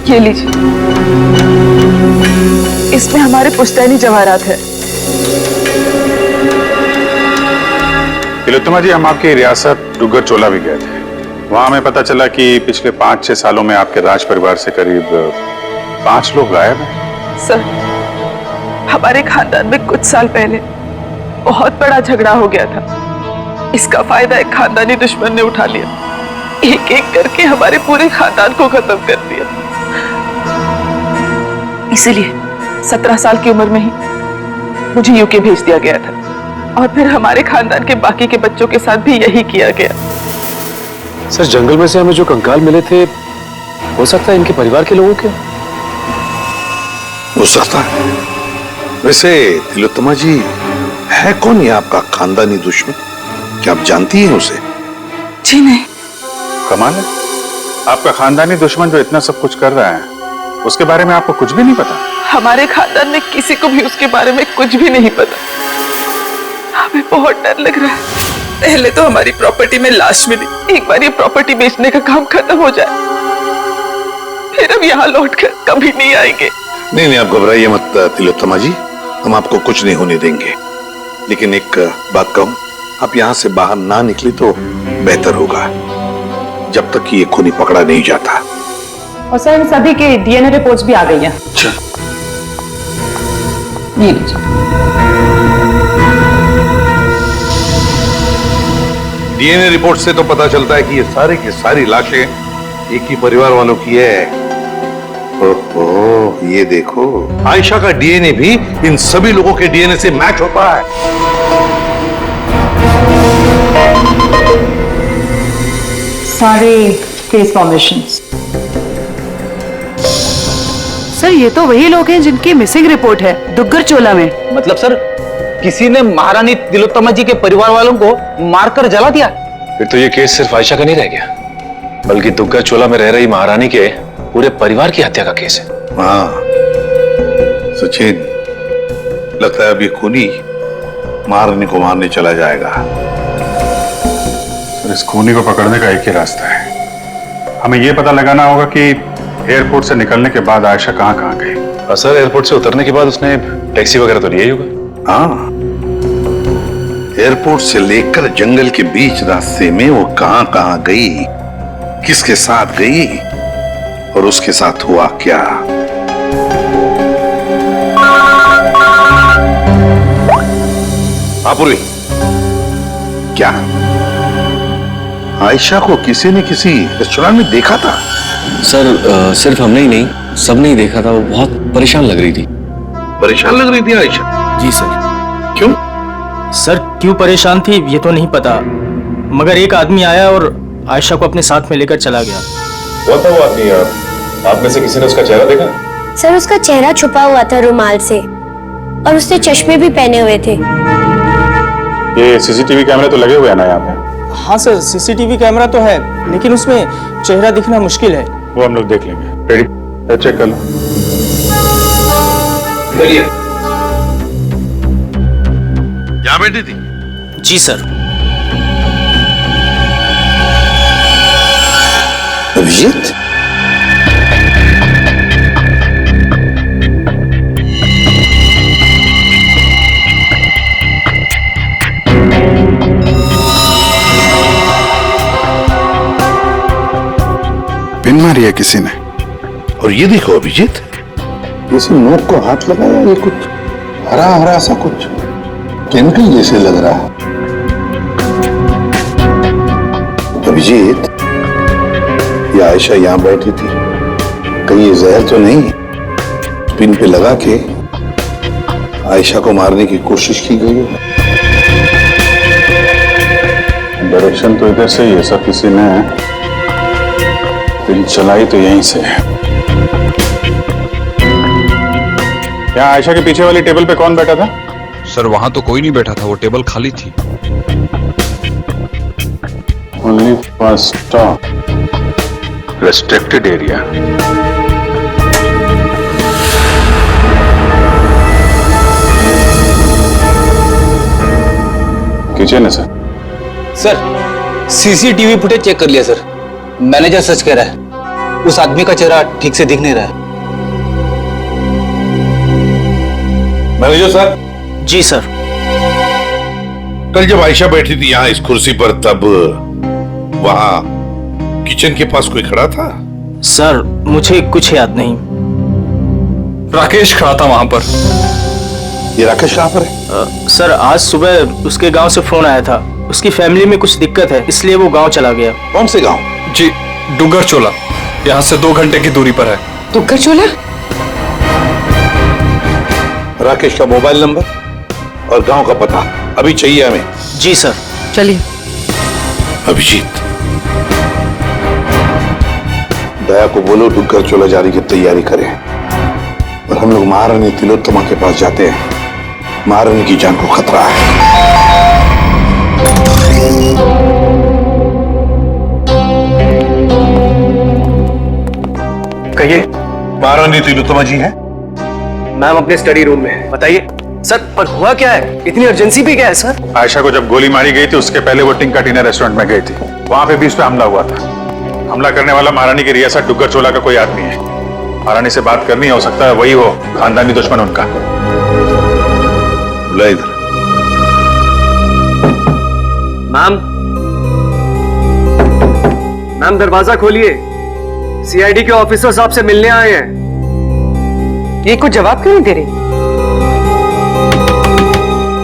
ये लीजिए, इसमें हमारे पुश्तैनी जवाहरात है। तिलोत्तमा जी, हम आपकी रियासत डुग्गर चोला भी गए थे। वहां हमें पता चला कि पिछले 5-6 सालों में आपके राज परिवार से करीब 5 लोग गायब हैं। सर, हमारे खानदान में कुछ साल पहले बहुत बड़ा झगड़ा हो गया था। इसका फायदा एक खानदानी दुश्मन ने उठा लिया, एक एक करके हमारे पूरे खानदान को खत्म कर दिया। इसीलिए 17 साल की उम्र में ही मुझे यूके भेज दिया गया था और फिर हमारे खानदान के बाकी के बच्चों के साथ भी यही किया गया। सर जंगल में से हमें जो कंकाल मिले थे, हो सकता है इनके परिवार के लोगों के? हो सकता है। वैसे तिलोत्तमा जी, है कौन ये आपका खानदानी दुश्मन? क्या आप जानती हैं उसे? जी नहीं। कमाल है, आपका खानदानी दुश्मन जो इतना सब कुछ कर रहा है, उसके बारे में आपको कुछ भी नहीं पता? हमारे खानदान में किसी को भी उसके बारे में कुछ भी नहीं पता। हमें बहुत डर लग रहा है। पहले तो हमारी प्रॉपर्टी में लाश मिली, एक बार ये प्रॉपर्टी बेचने का काम खत्म हो जाए, फिर हम यहाँ लौटकर कभी नहीं आएंगे। नहीं, आप घबराइए मत तिलोत्तमा जी, हम आपको कुछ नहीं होने देंगे। लेकिन एक बात कहूं, आप यहाँ से बाहर ना निकले तो बेहतर होगा, जब तक कि ये खूनी पकड़ा नहीं जाता। और सर, इन सभी के डीएनए रिपोर्ट्स भी आ गई हैं। अच्छा, ये लीजिए। डीएनए रिपोर्ट से तो पता चलता है कि ये सारे की सारी लाशें एक ही परिवार वालों की है। ओहो, ये देखो, आयशा का डीएनए भी इन सभी लोगों के डीएनए से मैच होता है। सारे केस फॉर्मेशंस। सर, ये तो वही लोग हैं जिनकी मिसिंग रिपोर्ट है दुग्गर चोला में। मतलब सर, किसी ने महारानी तिलोत्तमा जी के परिवार वालों को मारकर जला दिया? फिर तो ये केस सिर्फ आयशा का नहीं रह गया, बल्कि दुग्गर चोला में रह रही महारानी के पूरे परिवार की हत्या का केस है। हाँ सचिन, लगता है अब ये खूनी महारानी को मारने चला जाएगा। सर, इस खूनी को पकड़ने का एक ही रास्ता है। हमें यह पता लगाना होगा कि एयरपोर्ट से निकलने के बाद आयशा कहाँ कहाँ गई। सर, एयरपोर्ट से उतरने के बाद उसने टैक्सी वगैरह तो लिया ही होगा। हाँ, एयरपोर्ट से लेकर जंगल के बीच रास्ते में वो कहां कहां गई, किसके साथ गई और उसके साथ हुआ क्या? आपुरी, क्या आयशा को किसी ने किसी रेस्टोरेंट में देखा था? सर सिर्फ हमने ही नहीं, सबने ही देखा था। वो बहुत परेशान लग रही थी। परेशान लग रही थी आयशा? जी सर। क्यों? सर क्यों परेशान थी ये तो नहीं पता, मगर एक आदमी आया और आयशा को अपने साथ में लेकर चला गया। वो था वो आदमी? आप में से किसी ने उसका चेहरा देखा? सर उसका चेहरा छुपा हुआ था रुमाल से और उसने चश्मे भी पहने हुए थे। ये सीसीटीवी कैमरे तो लगे हुए हैं ना यहाँ पे? हाँ सर, सीसीटीवी कैमरा तो है, लेकिन उसमें चेहरा दिखना मुश्किल है। वो हम लोग देख लेंगे। रेडी? चेक कर लो। यहाँ बैठी थी? जी सर। अभिजीत? पिन मारी है किसी ने। और ये देखो अभिजीत, किसी नोक को हाथ लगाया, ये कुछ हरा हरा सा कुछ केमिकल जैसे लग रहा है। अभिजीत, ये आयशा यहां बैठी थी, कहीं ये जहर तो नहीं पिन पे लगा के आयशा को मारने की कोशिश की गई है? डायरेक्शन तो इधर से ही है सर, किसी ने पिन चलाई तो यहीं से है। यहाँ आयशा के पीछे वाली टेबल पे कौन बैठा था? सर वहां तो कोई नहीं बैठा था, वो टेबल खाली थी। Only first stop restricted area. Kitchen है sir. Sir CCTV footage check कर लिया सर, मैनेजर सच कह रहा है, उस आदमी का चेहरा ठीक से दिख नहीं रहा है। Manager sir. जी सर। कल जब आयशा बैठी थी यहाँ इस कुर्सी पर, तब वहां किचन के पास कोई खड़ा था? सर मुझे कुछ याद नहीं। राकेश खड़ा था वहां पर। ये राकेश कहाँ पर है? सर आज सुबह उसके गांव से फोन आया था, उसकी फैमिली में कुछ दिक्कत है, इसलिए वो गांव चला गया। कौन से गांव? जी डुगर चोला, यहाँ से 2 घंटे की दूरी पर है। डुगर चोला? राकेश का मोबाइल नंबर और गांव का पता अभी चाहिए हमें। जी सर। चलिए। अभिजीत, दया को बोलो डुगर चोला जाने की तैयारी करें और हम लोग महारानी तिलोत्तमा के पास जाते हैं। महारानी की जान को खतरा है। कहिए। महारानी तिलोत्तमा जी हैं? मैम अपने स्टडी रूम में है। बताइए सर, पर हुआ क्या है? इतनी अर्जेंसी भी क्या है सर? आयशा को जब गोली मारी गई थी उसके पहले वो टिंका टीना रेस्टोरेंट में गई थी, वहां पे भी उस पे हमला हुआ था। हमला करने वाला महारानी की रियासत डुगर चोला का कोई आदमी है। महारानी से बात करनी हो सकता है वही हो खानदानी दुश्मन उनका। बुला इधर। मैम दरवाजा खोलिए, सीआईडी के ऑफिसर साहब से मिलने आए हैं। ये कुछ जवाब क्यों नहीं दे रही?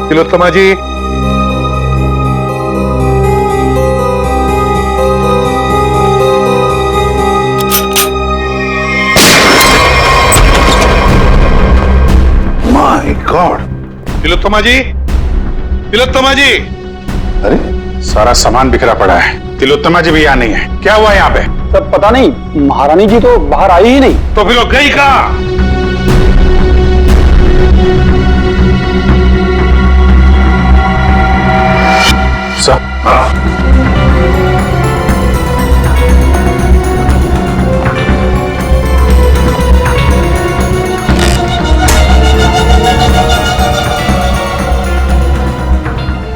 तिलोत्तमा जी, माय गॉड। तिलोत्तमा जी, तिलोत्तमा जी। अरे सारा सामान बिखरा पड़ा है, तिलोत्तमा जी भी यहाँ नहीं है। क्या हुआ यहाँ पे? सब पता नहीं, महारानी जी तो बाहर आई ही नहीं। तो फिर वो गई कहाँ?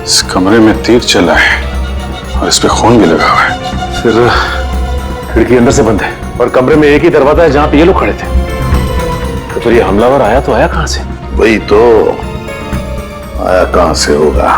इस कमरे में तीर चला है और इस पे खून भी लगा हुआ है। फिर खिड़की अंदर से बंद है और कमरे में एक ही दरवाजा है जहां पे ये लोग खड़े थे। तो फिर ये हमलावर आया तो आया कहां से? वही तो, आया कहां से होगा?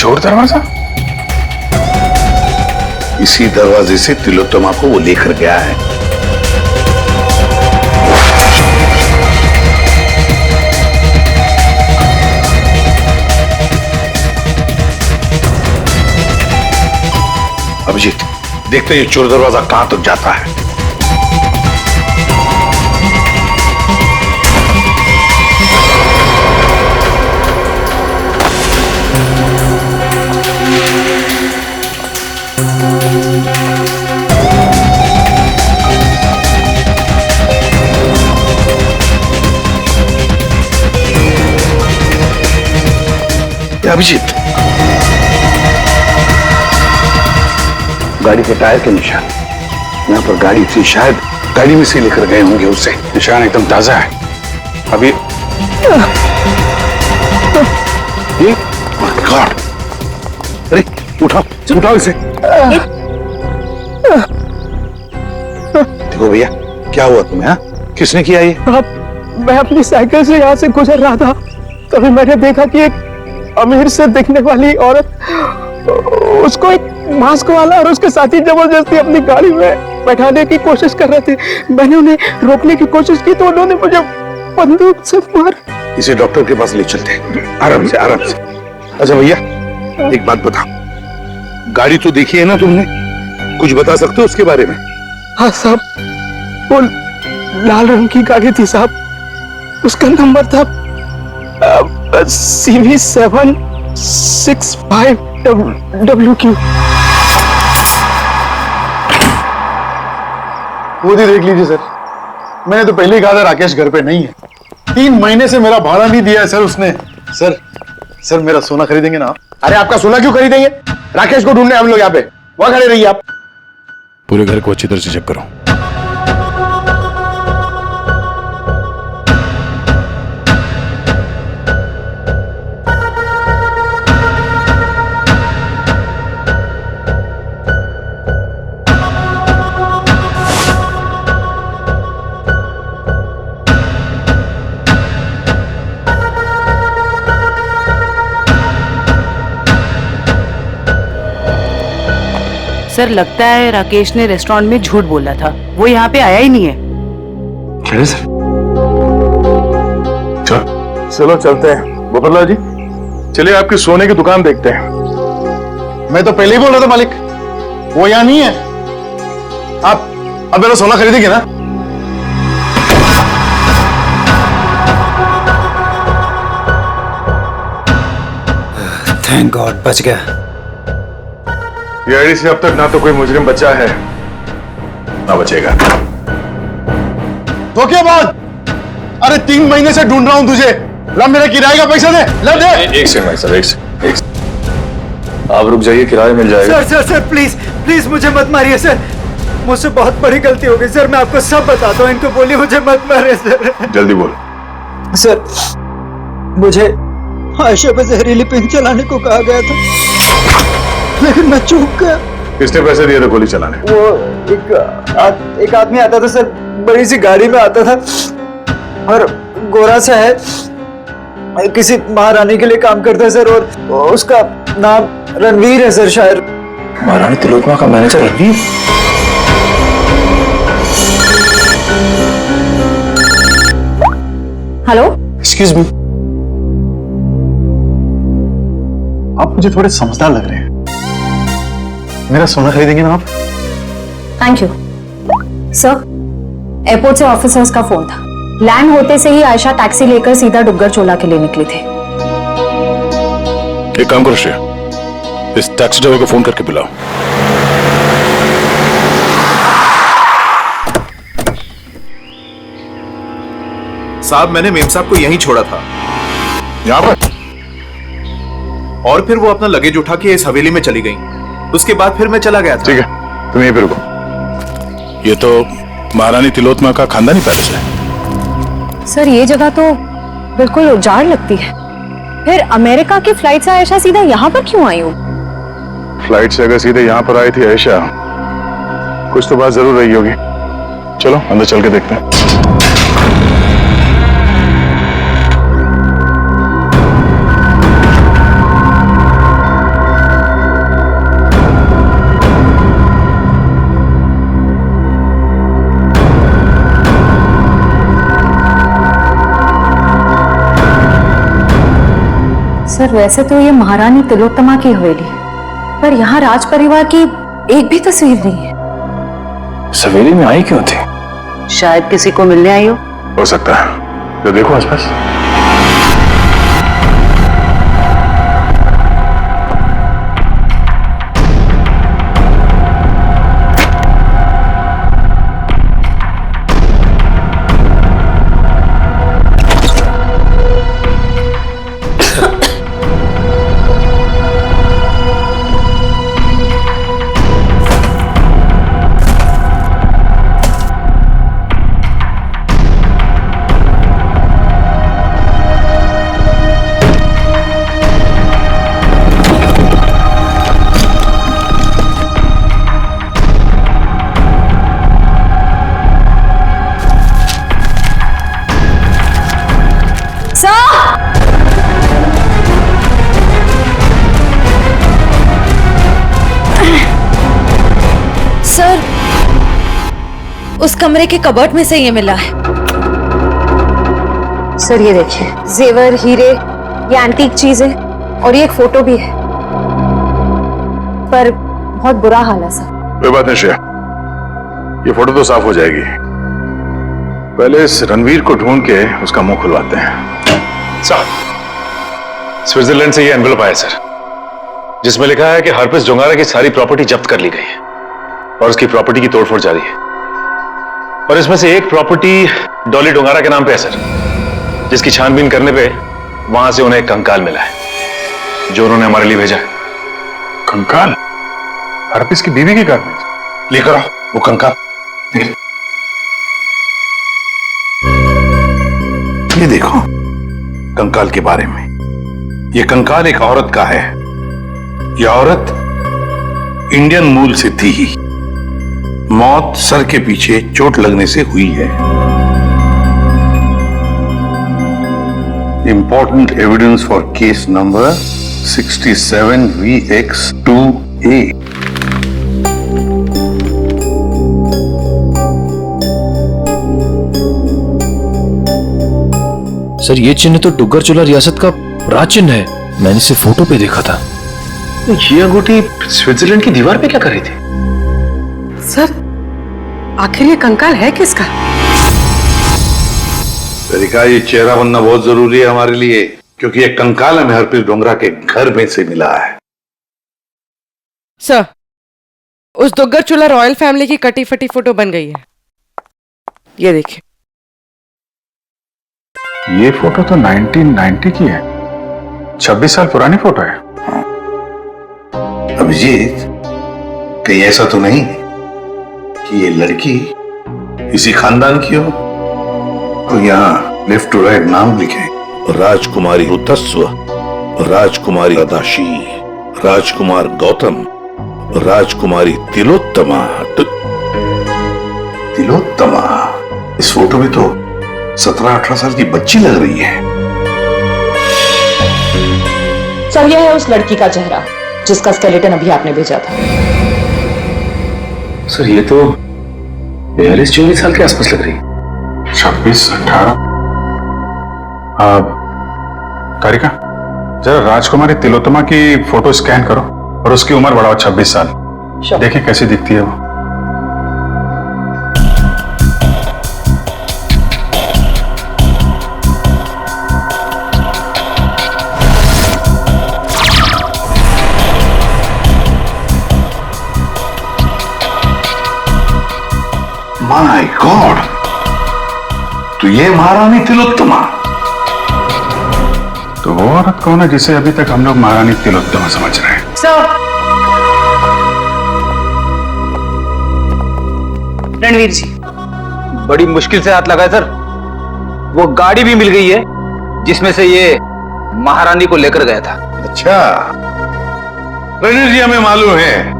चोर दरवाजा? इसी दरवाजे से तिलोत्तमा को वो लेकर गया है। अभिजीत, देखते हैं ये चोर दरवाजा कहां तक जाता है। अभिजीत, गाड़ी के टायर के निशान यहाँ पर गाड़ी थी, शायद गाड़ी में से लेकर गए होंगे उसे। निशान एकदम ताजा है। अभी ये गॉड, अरे उठाओ उठाओ इसे। देखो भैया, क्या हुआ तुम्हें? हाँ, किसने किया ये? मैं अपनी साइकिल से यहाँ से गुजर रहा था, तभी मैंने देखा कि एक अमीर से दिखने वाली औरत, उसको एक मास्क वाला और उसके साथी जबरदस्ती अपनी गाड़ी में बैठाने की कोशिश कर रहे थे। मैंने उन्हें रोकने की कोशिश की तो उन्होंने मुझे बंदूक से मार। इसे डॉक्टर के पास ले चलते हैं, आराम से आराम से। अच्छा भैया, एक बात बताओ, गाड़ी तो देखी है ना तुमने, कुछ बता सकते हो उसके बारे में? हाँ साहब, वो लाल रंग की गाड़ी थी साहब, उसका नंबर था CV765WQ। खुद ही देख लीजिए सर, मैंने तो पहले ही कहा था राकेश घर पे नहीं है। 3 महीने से मेरा भाड़ा नहीं दिया है सर उसने। सर मेरा सोना खरीदेंगे ना आप? अरे आपका सोना क्यों खरीदेंगे? राकेश को ढूंढने हम लोग यहाँ पे, वहां खड़े रहिए आप। पूरे घर को अच्छी तरह से चेक करो। सर, लगता है राकेश ने रेस्टोरेंट में झूठ बोला था, वो यहाँ पे आया ही नहीं है। क्या सर? चलो चलते हैं गोपाललाल जी, चलिए आपकी सोने की दुकान देखते हैं। मैं तो पहले ही बोल रहा था मालिक, वो यहाँ नहीं है। आप अब मेरा सोना खरीदेंगे ना? थैंक गॉड, बच गया। ये आईडी से अब तक ना तो कोई मुजरिम बचा है ना बचेगा। तो क्या बात? अरे 3 महीने से ढूंढ रहा हूं तुझे। ला मेरे किराए का पैसा दे, ला दे। एक सेकंड भाई साहब, एक सेकंड। आप रुक जाइए, किराया मिल जाएगा। सर प्लीज मुझे मत मारिए सर, मुझसे बहुत बड़ी गलती हो गई सर, मैं आपको सब बताता हूँ, इनको बोलिए मुझे मत मारिए सर। जल्दी बोल। सर, मुझे आयशा पे जहरीली पिंक चलाने को कहा गया था, लेकिन मैं चूक गया। किसने पैसे दिए थे गोली चलाने? वो एक आदमी आता था सर, बड़ी सी गाड़ी में आता था और गोरा सा है, किसी महारानी के लिए काम करता है सर, और उसका नाम रणवीर है सर, शायद। महारानी तिलोत्तमा का manager Ranveer? Hello, excuse me, आप मुझे थोड़े समझदार लग रहे हैं। मेरा सोना खरीदेंगे ना आप? Thank you sir. एयरपोर्ट से ऑफिसर्स का फोन था, लैंड होते से ही आयशा टैक्सी लेकर सीधा डुग्गर चोला के लिए निकली थी। एक काम करो श्रेया, इस टैक्सी ड्राइवर को फोन करके बुलाओ। साहब, मैंने मेम साहब को यहीं छोड़ा था। यहाँ पर? और फिर वो अपना लगेज उठा के इस हवेली में चली गई, उसके बाद फिर मैं चला गया था। ठीक है, तुम यहीं पे रुको। ये तो महारानी तिलोत्तमा का खानदानी पैलेस है। सर, ये जगह तो बिल्कुल उजाड़ लगती है। फिर अमेरिका की फ्लाइट से आयशा सीधा यहाँ पर क्यों आई हो? फ्लाइट से अगर सीधे यहाँ पर आई थी आयशा, कुछ तो बात जरूर रही होगी। चलो अंदर चल के देखते हैं। सर वैसे तो ये महारानी तिलोत्तमा की हवेली है, पर यहाँ राज परिवार की एक भी तस्वीर नहीं है। इस हवेली में आई क्यों थी? शायद किसी को मिलने आई हो सकता है। तो देखो आसपास। सर, उस कमरे के कबर्ड में से ये मिला है। सर ये देखिए, जेवर, हीरे, ये एंटीक चीजें और ये एक फोटो भी है, पर बहुत बुरा हाल है सर। कोई बात नहीं श्रेया, ये फोटो तो साफ हो जाएगी। पहले इस रणवीर को ढूंढ के उसका मुंह खुलवाते हैं। साहब, स्विट्जरलैंड से ये एनवेलप आया सर, जिसमें लिखा है कि हरप्रीत डोंगारा की सारी प्रॉपर्टी जब्त कर ली गई है और उसकी प्रॉपर्टी की तोड़फोड़ जारी है। और इसमें से एक प्रॉपर्टी डॉली डोंगारा के नाम पे है सर, जिसकी छानबीन करने पे वहां से उन्हें एक कंकाल मिला है, जो उन्होंने हमारे लिए भेजा है। कंकाल? हरप्रीत की बीवी के घर में लेकर आओ वो कंकाल। ये देखो कंकाल के बारे में। ये कंकाल एक औरत का है। यह औरत इंडियन मूल से थी। मौत सर के पीछे चोट लगने से हुई है। Important evidence for case number 67VX2A। Sir, ये चिन्ह तो डुग्गर चोला रियासत का राज चिन्ह है। मैंने इसे फोटो पे देखा था। ये अंगूठी स्विट्जरलैंड की दीवार पे क्या कर रही थी? सर, आखिर ये कंकाल है किसका? तरीका, ये चेहरा बनना बहुत जरूरी है हमारे लिए, क्योंकि ये कंकाल हमें हरप्रीत डोंगरा के घर में से मिला है। सर, उस दुग्गर चोला रॉयल फैमिली की कटी फटी फोटो बन गई है। ये देखिए। ये फोटो तो 1990 की है। 26 साल पुरानी फोटो है। अभिजीत, कहीं ऐसा तो नहीं कि ये लड़की इसी खानदान की हो? तो यहाँ लेफ्ट टू राइट नाम लिखे, राजकुमारी ऋतस्व, राजकुमारी अदाशी, राजकुमार गौतम, राजकुमारी तिलोत्तमा। तिलोत्तमा? इस फोटो में तो 17-18 साल की बच्ची लग रही है। सर, यह है उस लड़की का चेहरा जिसका स्केलेटन अभी आपने भेजा था। सर, ये तो 42-44 साल के आसपास लग रही है। 26-18। तारिका, जरा राजकुमारी तिलोत्तमा की फोटो स्कैन करो और उसकी उम्र बढ़ाओ 26 साल। देखिए कैसी दिखती है वो। माय गॉड, तो ये महारानी तिलोत्तमा। तो वो औरत कौन है जिसे अभी तक हम लोग महारानी तिलोत्तमा समझ रहे हैं? सर, रणवीर जी, बड़ी मुश्किल से हाथ लगाए सर। वो गाड़ी भी मिल गई है जिसमें से ये महारानी को लेकर गया था। अच्छा, रणवीर जी, हमें मालूम है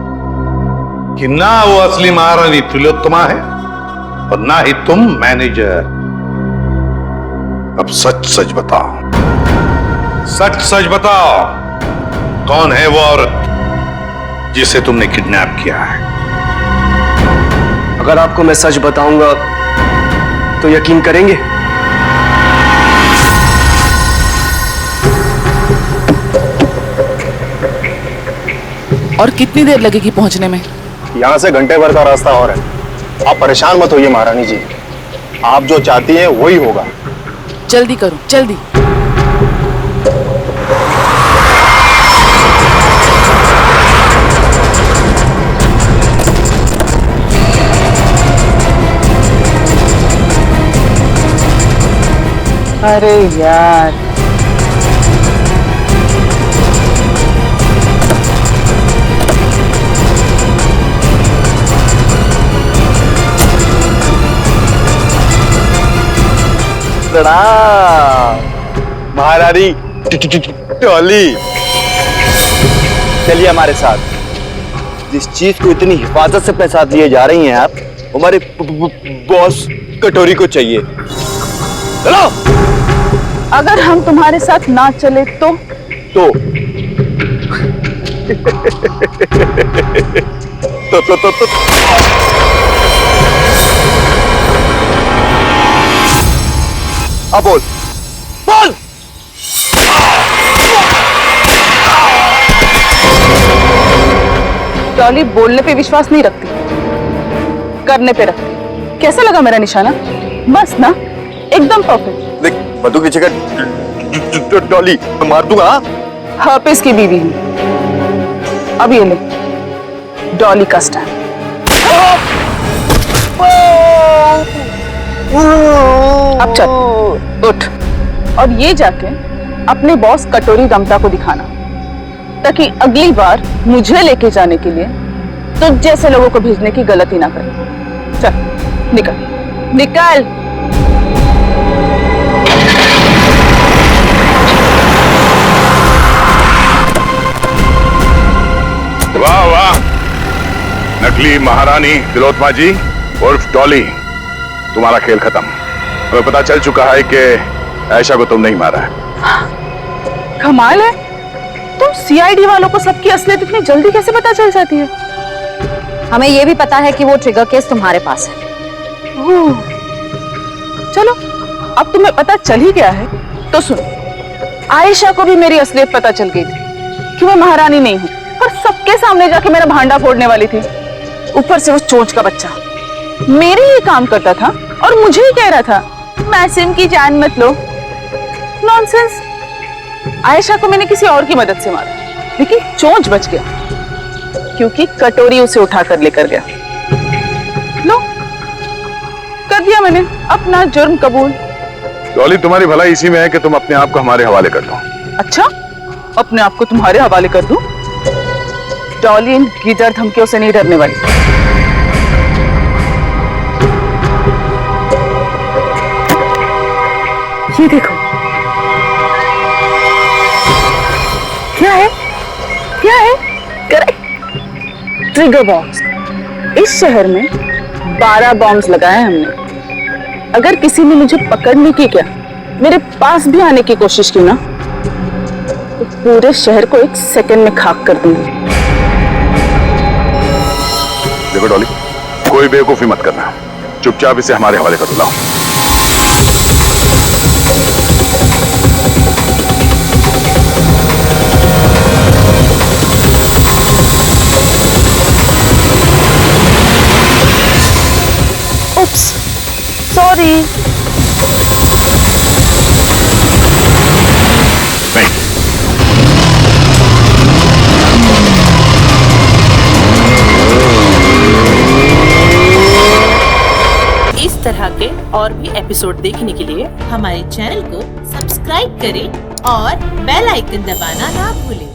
कि ना वो असली महारानी तिलोत्तमा है और ना ही तुम मैनेजर। अब सच सच बताओ, सच सच बताओ, कौन है वो औरत जिसे तुमने किडनैप किया है? अगर आपको मैं सच बताऊंगा तो यकीन करेंगे? और कितनी देर लगेगी पहुंचने में? यहाँ से घंटे भर का रास्ता और है। आप परेशान मत होइए महारानी जी, आप जो चाहती हैं वही होगा। जल्दी करो, जल्दी। अरे यार, महारानी डॉली, चलिए हमारे साथ। जिस चीज को इतनी हिफाजत से अपने साथ लिए जा रही हैं आप, हमारे बॉस कटोरी को चाहिए। चलो। अगर हम तुम्हारे साथ ना चले तो अब बोल बोल। डॉली बोलने पे विश्वास नहीं रखती, करने पे रखती। कैसा लगा मेरा निशाना? बस ना, एकदम परफेक्ट। देख बंदूक नीचे कर डॉली, मार दूंगा। हर्पिस की बीवी हूँ। अब ये ले डॉली का स्टैंड। अब चल, उठ और ये जाके अपने बॉस कटोरी रमता को दिखाना, ताकि अगली बार मुझे लेके जाने के लिए तो जैसे लोगों को भेजने की गलती ना करे। चल निकल निकल। वाह वाह, नकली महारानी तिलोत्तमा जी उर्फ डॉली, तुम्हारा खेल खत्म। हमें पता चल चुका है कि आयशा को तुमने ही मारा है। कमाल है, तुम सीआईडी वालों को सबकी असलियत इतनी जल्दी कैसे पता चल जाती है? हमें यह भी पता है कि वो ट्रिगर केस तुम्हारे पास है। चलो, अब तुम्हें पता चल ही गया है तो सुनो, आयशा को भी मेरी असलियत पता चल गई थी कि मैं महारानी नहीं हूँ, पर सबके सामने जाके मेरा भांडा फोड़ने वाली थी। ऊपर से वो चोंच का बच्चा मेरे ही काम करता था और मुझे ही कह रहा था मासूम की जान मत लो। नॉनसेंस। आयशा को मैंने किसी और की मदद से मारा, लेकिन चोंच बच गया क्योंकि कटोरी उसे उठाकर लेकर गया। लो, कर दिया मैंने अपना जुर्म कबूल। डॉली, तुम्हारी भलाई इसी में है कि तुम अपने आप को हमारे हवाले कर दो। अच्छा, अपने आप को तुम्हारे हवाले कर दूं? डॉली इन गिदड़ धमकियों से नहीं डरने वाली। ये देखो, क्या है? क्या है? Correct, trigger bombs. इस शहर में 12 बॉम्ब्स लगाए हमने। अगर किसी ने मुझे पकड़ने की, क्या मेरे पास भी आने की कोशिश की ना, तो पूरे शहर को 1 सेकंड में खाक कर दूंगी। देखो डॉली, कोई बेवकूफी मत करना, चुपचाप इसे हमारे हवाले कर दो। Oops, sorry. इस तरह के और भी एपिसोड देखने के लिए हमारे चैनल को सब्सक्राइब करें और बेल आइकन दबाना ना भूलें।